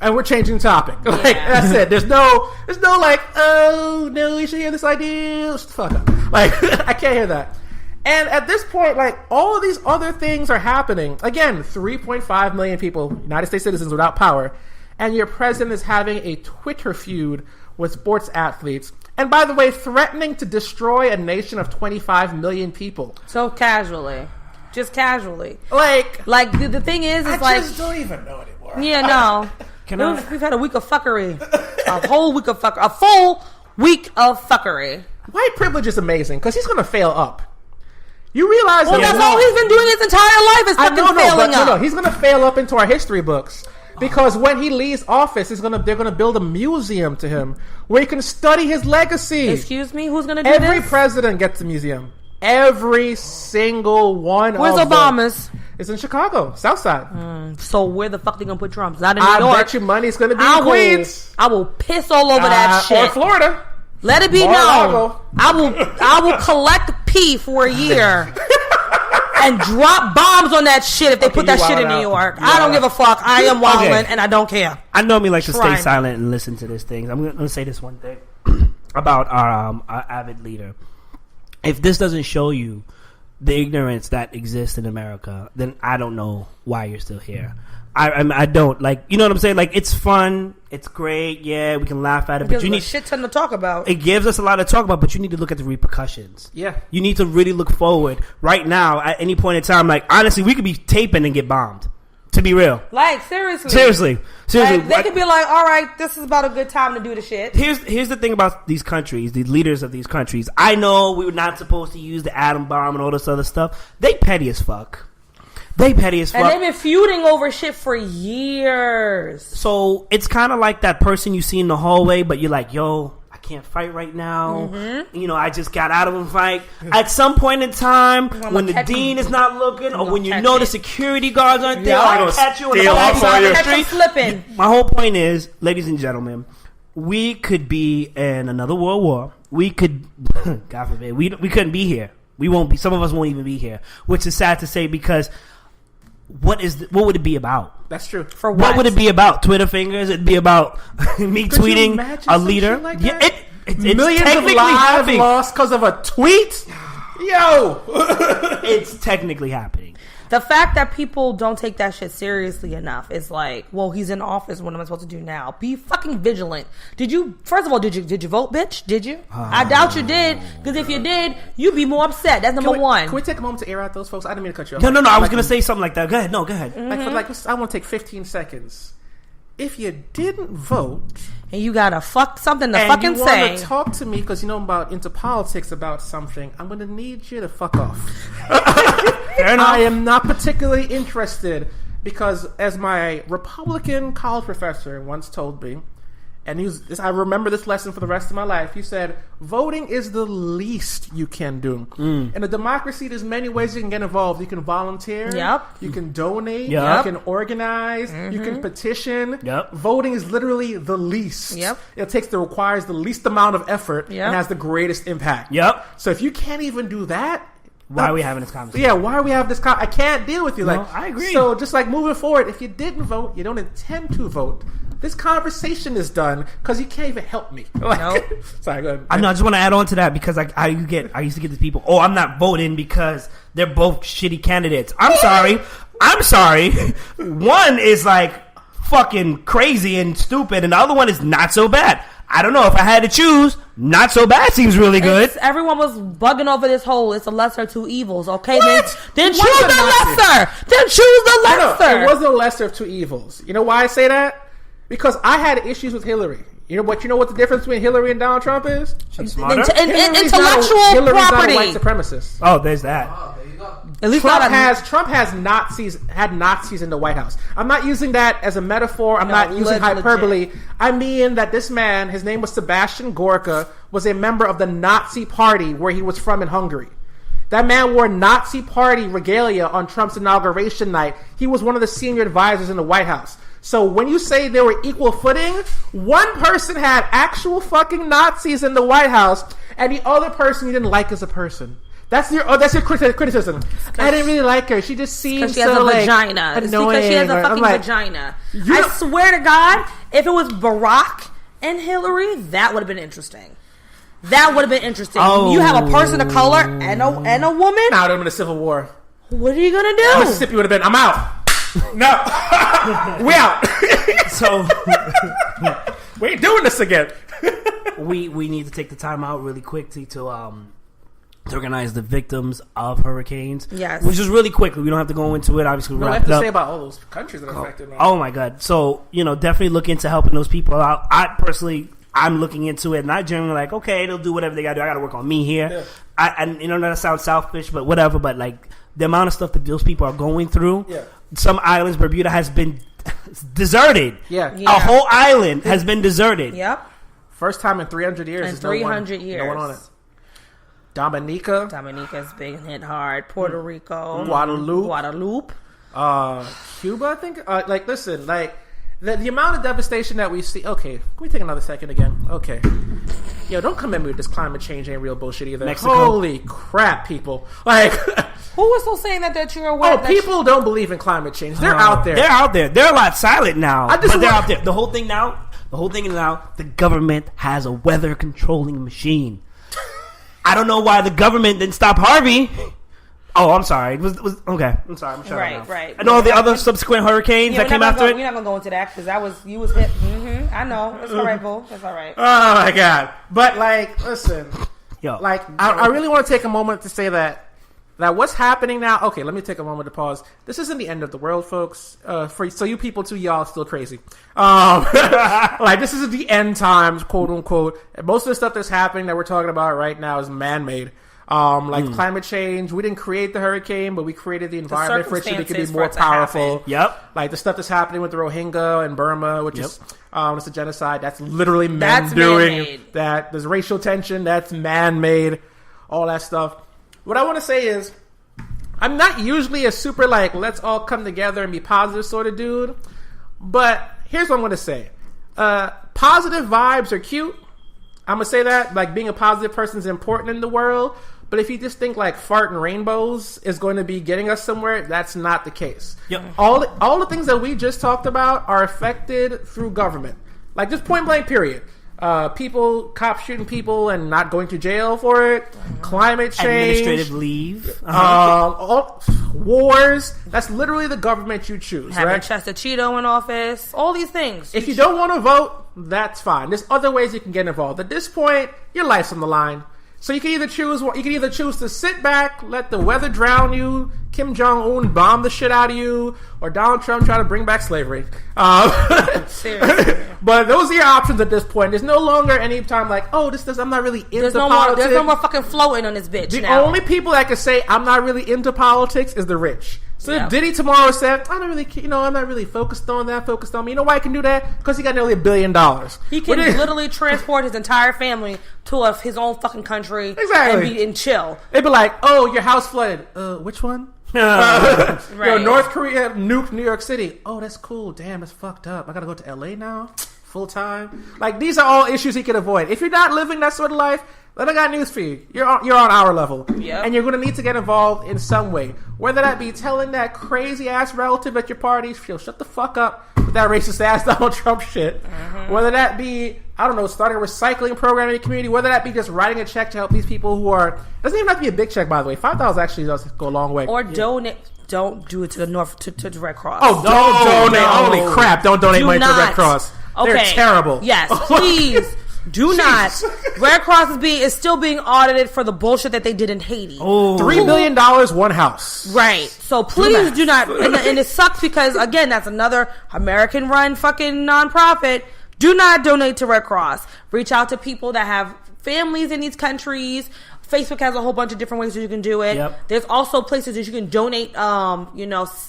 And we're changing topic. That's it. There's no oh no, you should hear this idea. Shut the fuck up. I can't hear that. And at this point, all of these other things are happening. Again, 3.5 million people, United States citizens without power, and your president is having a Twitter feud with sports athletes. And by the way, threatening to destroy a nation of 25 million people. So casually. Just casually. The thing is I just don't even know anymore. Yeah, no. We've had a week of fuckery. A whole week of fuckery. A full week of fuckery. White privilege is amazing because he's going to fail up. You realize that's all he's been doing his entire life is fucking failing up. No, he's going to fail up into our history books. Because when he leaves office, they're going to build a museum to him where he can study his legacy. Excuse me? Who's going to do Every president gets a museum. Every single one. Where's Obama's? It's in Chicago, South Side. So where the fuck they gonna put Trump's? Not in New York. I bet you money's gonna be in Queens. I will piss all over that shit. Or Florida. Let it be known. I will collect pee for a year and drop bombs on that shit if they put that shit in New York. I don't give a fuck. I am wilding and I don't care. I normally like to stay silent and listen to this thing. I'm gonna say this one thing about our avid leader. If this doesn't show you the ignorance that exists in America, then I don't know why you're still here. I don't you know what I'm saying? It's fun, it's great, yeah, we can laugh at it, but you need a shit ton to talk about. It gives us a lot to talk about, but you need to look at the repercussions. Yeah, you need to really look forward. Right now, at any point in time, honestly, we could be taping and get bombed. To be real, seriously, they could be like, all right, this is about a good time to do the shit. Here's the thing about these countries, the leaders of these countries. I know we were not supposed to use the atom bomb and all this other stuff. They petty as fuck. And they've been feuding over shit for years. So it's kind of like that person you see in the hallway, but you're like, yo, I can't fight right now. Mm-hmm. I just got out of a fight. At some point in time, when the dean is not looking, or when you know the security guards aren't there, I'll catch you on the side of the street. Flipping. My whole point is, ladies and gentlemen, we could be in another world war. We could, God forbid, we couldn't be here. We won't be. Some of us won't even be here, which is sad to say because. What would it be about? That's true. For what would it be about? Twitter fingers? It'd be about me tweeting a leader. Like it's millions technically of lives happening. Lost because of a tweet. Yo, it's technically happening. The fact that people don't take that shit seriously enough is like, well, he's in office. What am I supposed to do now? Be fucking vigilant. First of all, did you vote, bitch? Did you? I doubt you did. Because if you did, you'd be more upset. That's number one. Can we take a moment to air out those folks? I didn't mean to cut you off. No. I was going to say something like that. Go ahead. No, go ahead. Mm-hmm. I want to take 15 seconds. If you didn't vote... And you got to fuck something to fucking say... And you want to talk to me because you know I'm into politics about something, I'm going to need you to fuck off. Fair enough. I am not particularly interested. because as my Republican college professor once told me, and I remember this lesson for the rest of my life. He said, voting is the least you can do. In a democracy, there's many ways you can get involved. You can volunteer. Yep. You can donate. Yep. You can organize. You can petition. Yep. Voting is literally the least. Yep. Requires the least amount of effort Yep. and has the greatest impact. Yep. So if you can't even do that, Why are we having this conversation? yeah, why are we having this? I can't deal with you. No, Like, I agree. So just like moving forward, if you didn't vote, you don't intend to vote. This conversation is done because you can't even help me. Like, Nope. Sorry, go ahead. I just want to add on to that because I used to get these people. Oh, I'm not voting because they're both shitty candidates. I'm sorry. One is like fucking crazy and stupid, and the other one is not so bad. I don't know if I had to choose. Not so bad seems really good. Everyone was bugging over this whole. It's a lesser of two evils. Okay, What? then It choose wasn't the Nazi. lesser. Then choose the No, lesser. it wasn't a lesser of two evils. You know why I say that? Because I had issues with Hillary. You know what the difference between Hillary and Donald Trump is? Smarter? Hillary's Intellectual Hillary's property. not a white supremacist. Oh, there's that. There you go. At least Trump has Nazis in the White House. I'm not using that as a metaphor. I'm not using legit. hyperbole. I mean that this man, his name was Sebastian Gorka, was a member of the Nazi Party where he was from in Hungary. That man wore Nazi Party regalia on Trump's inauguration night. He was one of the senior advisors in the White House. So when you say they were equal footing, one person had actual fucking Nazis in the White House, and the other person you didn't like as a person. That's your criticism. I didn't really like her. She just seems because she has so a like vagina. It's annoying. because she has a I'm fucking like, vagina. you I know- swear to God, if it was Barack and Hillary, that would have been interesting. That would have been interesting. Oh. You have a person of color and a woman. Nah, it would have been a civil war. What are you gonna do? Mississippi would have been, I'm out. No. We out. So We ain't doing this again. we need to take the time out really quickly to organize the victims of hurricanes. Yes. Which is really quickly. We don't have to go into it. Obviously, What do I wrap have it to up. say about all those countries that are affected, man? Oh my God. So, definitely look into helping those people out. I'm looking into it, and I generally like, okay, they'll do whatever they gotta do. I gotta work on me here. Yeah. That sounds selfish, but whatever. But like the amount of stuff that those people are going through. Yeah. Some islands, Bermuda has been deserted. Yeah. A whole island has been deserted. Yep. First time in 300 years. In there's no one- 300 years. No one on it. Dominica. Dominica's been hit hard. Puerto Rico. Guadeloupe. Cuba, I think. Listen, the amount of devastation that we see. Okay, can we take another second again? Okay. Yo, don't come at me with this climate change ain't real bullshit either. Mexico. Holy crap, people. Like, Who was still saying that you're aware? that people don't believe in climate change. They're out there. They're out there. They're a lot silent now. I just But they're want- out there. The whole thing now, the government has a weather controlling machine. I don't know why the government didn't stop Harvey. Oh, I'm sorry. It was okay. I'm sorry. I'm shutting Right, up. right. And all the other subsequent hurricanes that came after it. We're not gonna go into that because you was hit. I know. It's all right, boo. It's all right. Oh my god! But listen, Yo, I really want to take a moment to say that what's happening now. Okay, let me take a moment to pause. This isn't the end of the world, folks. So you people too, y'all still crazy. This isn't the end times, quote unquote. Most of the stuff that's happening that we're talking about right now is man-made. Climate change. We didn't create the hurricane, but we created the environment for it to be more powerful. Yep. Like the stuff that's happening with the Rohingya and Burma, which is it's a genocide. That's literally men That's doing man-made. that. There's racial tension. That's man-made. All that stuff. What I want to say is, I'm not usually a super let's all come together and be positive sort of dude. But here's what I'm going to say. Positive vibes are cute. I'm going to say that. Being a positive person is important in the world. But if you just think farting rainbows is going to be getting us somewhere, that's not the case. Yep. All the things that we just talked about are affected through government. Just point blank, period. Cops shooting people and not going to jail for it. Climate change. Administrative leave. Wars. That's literally the government you choose, Having right? Chester Cheeto in office. All these things. If you don't want to vote, that's fine. There's other ways you can get involved. At this point, your life's on the line. So you can either choose to sit back, let the weather drown you, Kim Jong-un bomb the shit out of you, or Donald Trump try to bring back slavery. Seriously. But those are your options at this point. There's no longer any time I'm not really into politics. There's no more fucking floating on this bitch The now. only people that can say I'm not really into politics is the rich. So if Diddy tomorrow said, I'm not really focused on that, focused on me. You know why I can do that? Because he got nearly $1 billion. He can literally transport his entire family to his own fucking country and chill. They'd be like, oh, your house flooded. Which one? Right. North Korea nuked New York City. Oh, that's cool. Damn, it's fucked up. I gotta go to LA now? Full time? Like, these are all issues he could avoid. If you're not living that sort of life, then I got news for you. You're on our level. Yep. And you're going to need to get involved in some way. Whether that be telling that crazy-ass relative at your parties, shut the fuck up with that racist-ass Donald Trump shit. Mm-hmm. Whether that be, I don't know, starting a recycling program in your community. Whether that be just writing a check to help these people who are... Doesn't even have to be a big check, by the way. $5 actually does go a long way. Or donate... Don't do it to the Red Cross. Oh, don't donate. Holy crap. Don't donate money to the Red Cross. Okay. They're terrible. Yes, please... Do not. Red Cross is still being audited for the bullshit that they did in Haiti. $3 billion, one house. Right. So please do not. And it sucks because, again, that's another American-run fucking nonprofit. Do not donate to Red Cross. Reach out to people that have families in these countries. Facebook has a whole bunch of different ways that you can do it. Yep. There's also places that you can donate,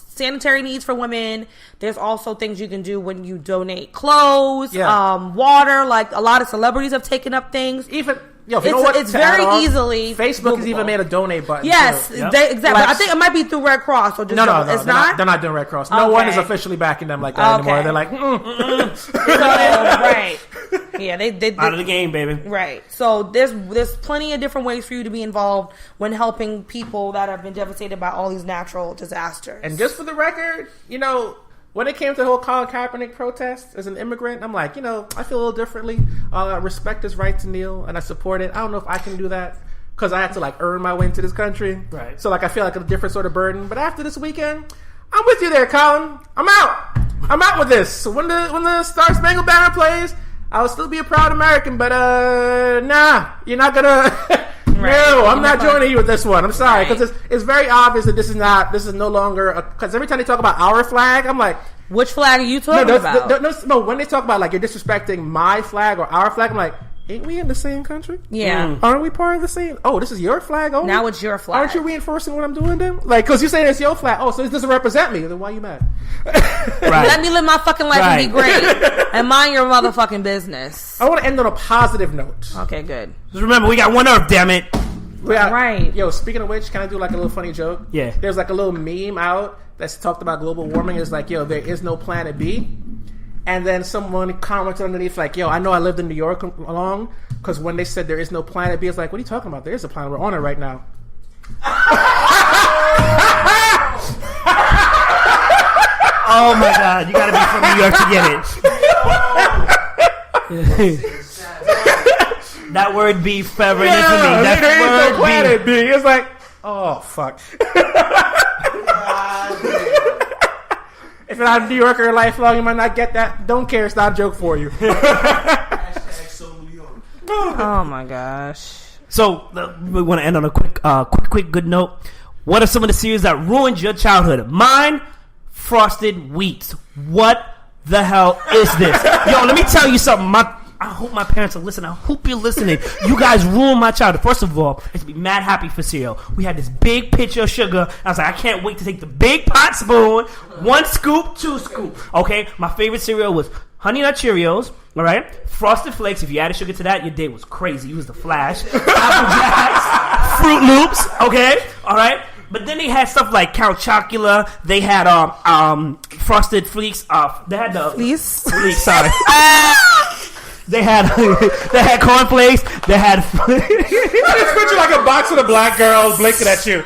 sanitary needs for women. There's also things you can do when you donate clothes, water. Like, a lot of celebrities have taken up things. Even... Yo, you know what? It's very easily Facebook has even made a donate button. Yes, exactly. I think it might be through Red Cross. Or just no, it's not. They're not doing Red Cross. No one is officially backing them like that anymore. They're like, right. Yeah, they out of the game, baby. Right. So there's plenty of different ways for you to be involved when helping people that have been devastated by all these natural disasters. And just for the record, when it came to the whole Colin Kaepernick protest as an immigrant, I'm like, I feel a little differently. I respect his right to kneel, and I support it. I don't know if I can do that because I had to earn my way into this country. Right. So I feel like a different sort of burden. But after this weekend, I'm with you there, Colin. I'm out with this. So when the Star Spangled Banner plays, I'll still be a proud American. But nah, you're not gonna. No, I'm not joining you with this one. I'm sorry, because it's very obvious that this is no longer because every time they talk about our flag, I'm like, which flag are you talking about? No, when they talk about you're disrespecting my flag or our flag, I'm like, ain't we in the same country? Yeah. Aren't we part of the same? Oh, this is your flag? Oh, now it's your flag. Aren't you reinforcing what I'm doing then? Because you're saying it's your flag. Oh, so this doesn't represent me. Then why are you mad? Let me live my fucking life and be great. And mind your motherfucking business. I want to end on a positive note. Okay, good. Just remember, we got one Earth, damn it. Right. Yo, speaking of which, can I do a little funny joke? Yeah. There's a little meme out that's talked about global warming. It's there is no planet B. And then someone commented underneath yo, I know I lived in New York along because when they said there is no planet B, it's like, what are you talking about? There is a planet. We're on it right now. Oh my God, you gotta be from New York to get it. That word be forever in infamy. That there is no planet B. It's like, oh fuck. If you're not a New Yorker lifelong, you might not get that. Don't care. It's not a joke for you. Oh my gosh. So we want to end on a quick good note. What are some of the cereals that ruined your childhood? Mine, Frosted Wheats. What the hell is this? Yo, let me tell you something. I hope my parents are listening. I hope you're listening. You guys ruined my childhood. First of all, I should be mad happy for cereal. We had this big pitcher of sugar. I was like, I can't wait to take the big pot spoon. 1 scoop, 2 scoop. Okay, my favorite cereal was Honey Nut Cheerios. All right, Frosted Flakes. If you added sugar to that, your day was crazy. You was the Flash. Apple Jacks, Fruit Loops. Okay, all right. But then they had stuff like Count Chocula. They had Frosted Flakes. They had the Fleece. Sorry. They had cornflakes. They had. It's picture like a box of the black girls blinking at you.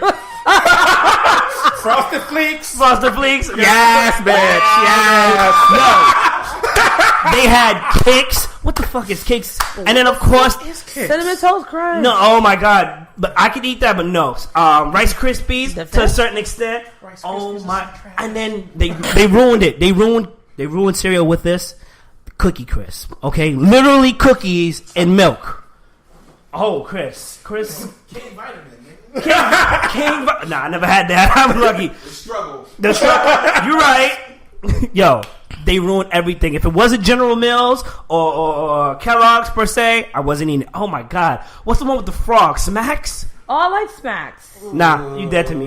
Frosted Flakes. Frosted Flakes. Yes, bitch. Yes. No. They had Kicks. What the fuck is Kicks? And then of course Cinnamon Toast Crunch. No, oh my God. But I could eat that, but no. Rice Krispies to a certain extent. Oh my! And then they ruined it. They ruined cereal with this. Cookie Crisp, okay? Literally cookies and milk. Oh, Chris. King Vitamin, Nah, I never had that. I'm lucky. The struggle. You're right. Yo, they ruined everything. If it wasn't General Mills or Kellogg's per se, I wasn't eating it. Oh my God. What's the one with the frog? Smacks? Oh, I like smacks. Nah, you dead to me.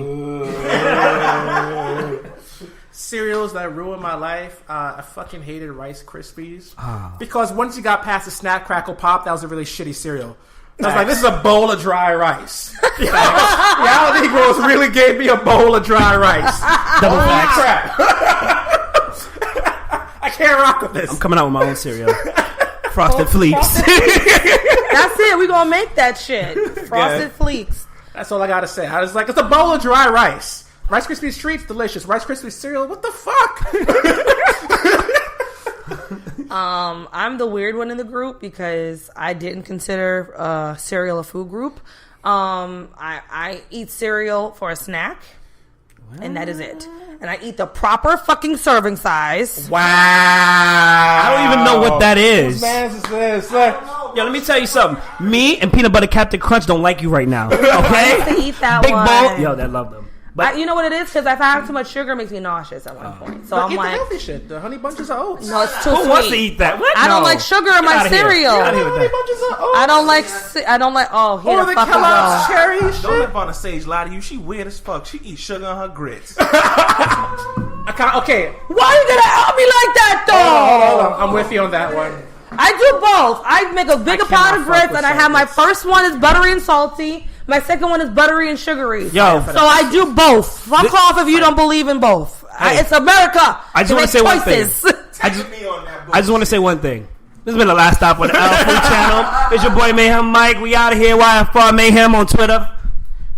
Cereals that ruined my life. I fucking hated Rice Krispies because once you got past the Snap Crackle Pop, that was a really shitty cereal. I was like, this is a bowl of dry rice. Y'all Negroes really gave me a bowl of dry rice. Double facts. Crap. I can't rock with this. I'm coming out with my own cereal. Frosted Flakes. That's it. We gonna make that shit. Frosted Flakes. That's all I gotta say. I was like, it's a bowl of dry rice. Rice Krispies treats, delicious. Rice Krispies cereal, what the fuck? I'm the weird one in the group because I didn't consider cereal a food group. I eat cereal for a snack, and that is it. And I eat the proper fucking serving size. Wow. I don't even know what that is. Whose man's is this? Yo, let me tell you something. Me and Peanut Butter Captain Crunch don't like you right now. Okay? I used to eat that Big one. Ball. Yo, they love them. But You know what it is? Because if I have too much sugar, it makes me nauseous at one point. So I'm Eat the like, healthy shit. The Honey Bunches of Oats. no, it's too who sweet. wants to eat that? What? I don't No. like sugar in Get my outta here. cereal. Get outta here with Honey that. Bunches of Oats. I don't like. Oh, here Oh, the the fuck Kellogg's go. cherry Don't shit. let Vonna Sage lie to you. She weird as fuck. She eats sugar on her grits. Okay. Why you gonna help me like that though? Hold on. I'm with you on that one. I do both. I make a bigger pot of cannot fuck grits, with and I have my grits. first one is buttery and salty. My second one is buttery and sugary. Yo. So I do both. Fuck off if you don't believe in both. Hey. It's America. I just You want to make say one thing. choices. Tag me on that I just want to say one thing. This has been the last stop on the L Food channel. It's your boy Mayhem Mike. We out of here. YFR Mayhem on Twitter.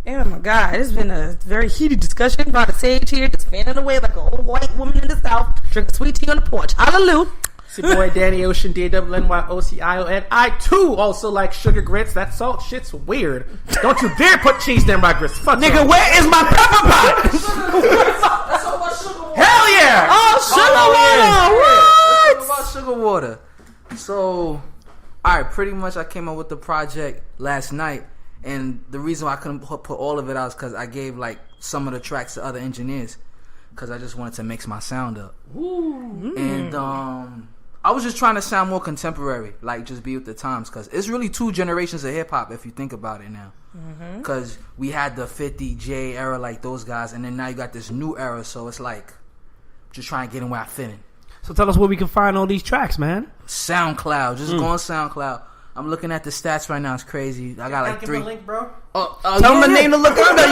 Oh my God, it's been a very heated discussion. Vonna Sage here, just fanning away like an old white woman in the South, drinking sweet tea on the porch. Hallelujah. It's your boy Danny Ocean, DANNYOCION. I too also like sugar grits. That salt shit's weird. Don't you dare put cheese in my grits. Fuck Nigga, you. where is my pepper pot? That's all about sugar water. Hell yeah! Oh, sugar water. Let's talk about sugar water. So, alright, pretty much I came up with the project last night. And the reason why I couldn't put all of it out is because I gave like some of the tracks to other engineers. Because I just wanted to mix my sound up. And I was just trying to sound more contemporary, like just be with the times, because it's really two generations of hip hop if you think about it now. Because we had the 50J era, like those guys, and then now you got this new era, so it's like just trying to get in where I fit in. So tell us where we can find all these tracks, man. SoundCloud, just go on SoundCloud. I'm looking at the stats right now; it's crazy. I got like Give 3. me a link, bro. Tell Tell them the name to look under.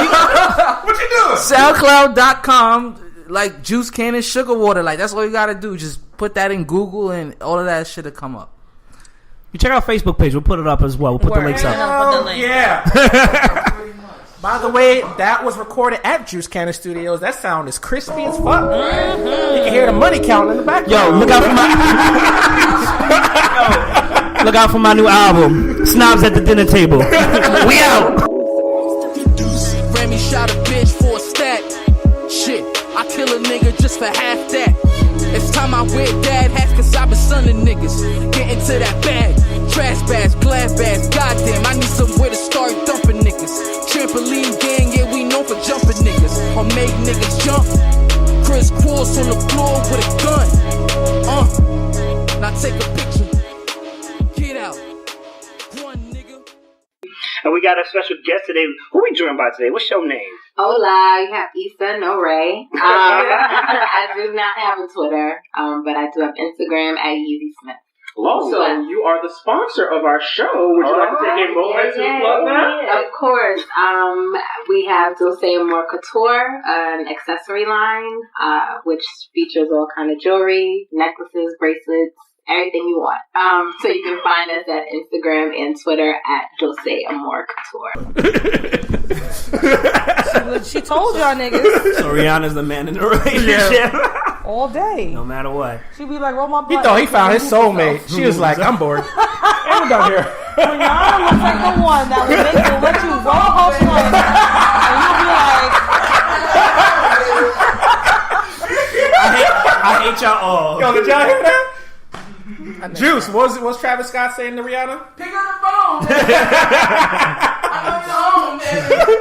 What you doing? SoundCloud.com, like Juice Cannon Sugar Water, like that's all you gotta do. Just put that in Google, and all of that shit'll come up. You check out our Facebook page. We'll put it up as well. We'll put the Word. links up. I'll put the link. Yeah. By the way, that was recorded at Juice Cannon Studios. That sound is crispy as fuck. You can hear the money counting in the background. Yo, look out for my look out for my new album, Snobs at the Dinner Table. We out. Remy shot a bitch for a stack. Shit, I kill a nigga just for half that. It's time I wear dad hats, cause I been sunning niggas. Get into that bag. Trash bags, glass bags. Goddamn, I need somewhere to start dumping niggas. Trampoline gang, yeah, we known for jumping niggas. Or make niggas jump. Chris Cross on the floor with a gun. Now take a picture. Get out. Run, nigga. And we got a special guest today. Who we joined by today? What's your name? Hola, you have Issa, no Ray. I do not have a Twitter, but I do have Instagram at Yeezy Smith. Also, you are the sponsor of our show. Would you like to take a moment to plug that? Of course. We have Dulce Amore Couture, an accessory line, which features all kind of jewelry, necklaces, bracelets, everything you want. So you can find us at Instagram and Twitter at Dulce Amore Couture. She told y'all niggas So Rihanna's the man in the relationship. all day. No matter what. She be like, roll my butt. He thought he found his soulmate. She was like, I'm bored. I'm down here. Rihanna looks like the one that will make you let you roll her blunt, and you'll be like, I hate y'all all. Yo, did y'all hear that? Juice, what's Travis Scott saying to Rihanna? Pick up the phone. I know you're home, man.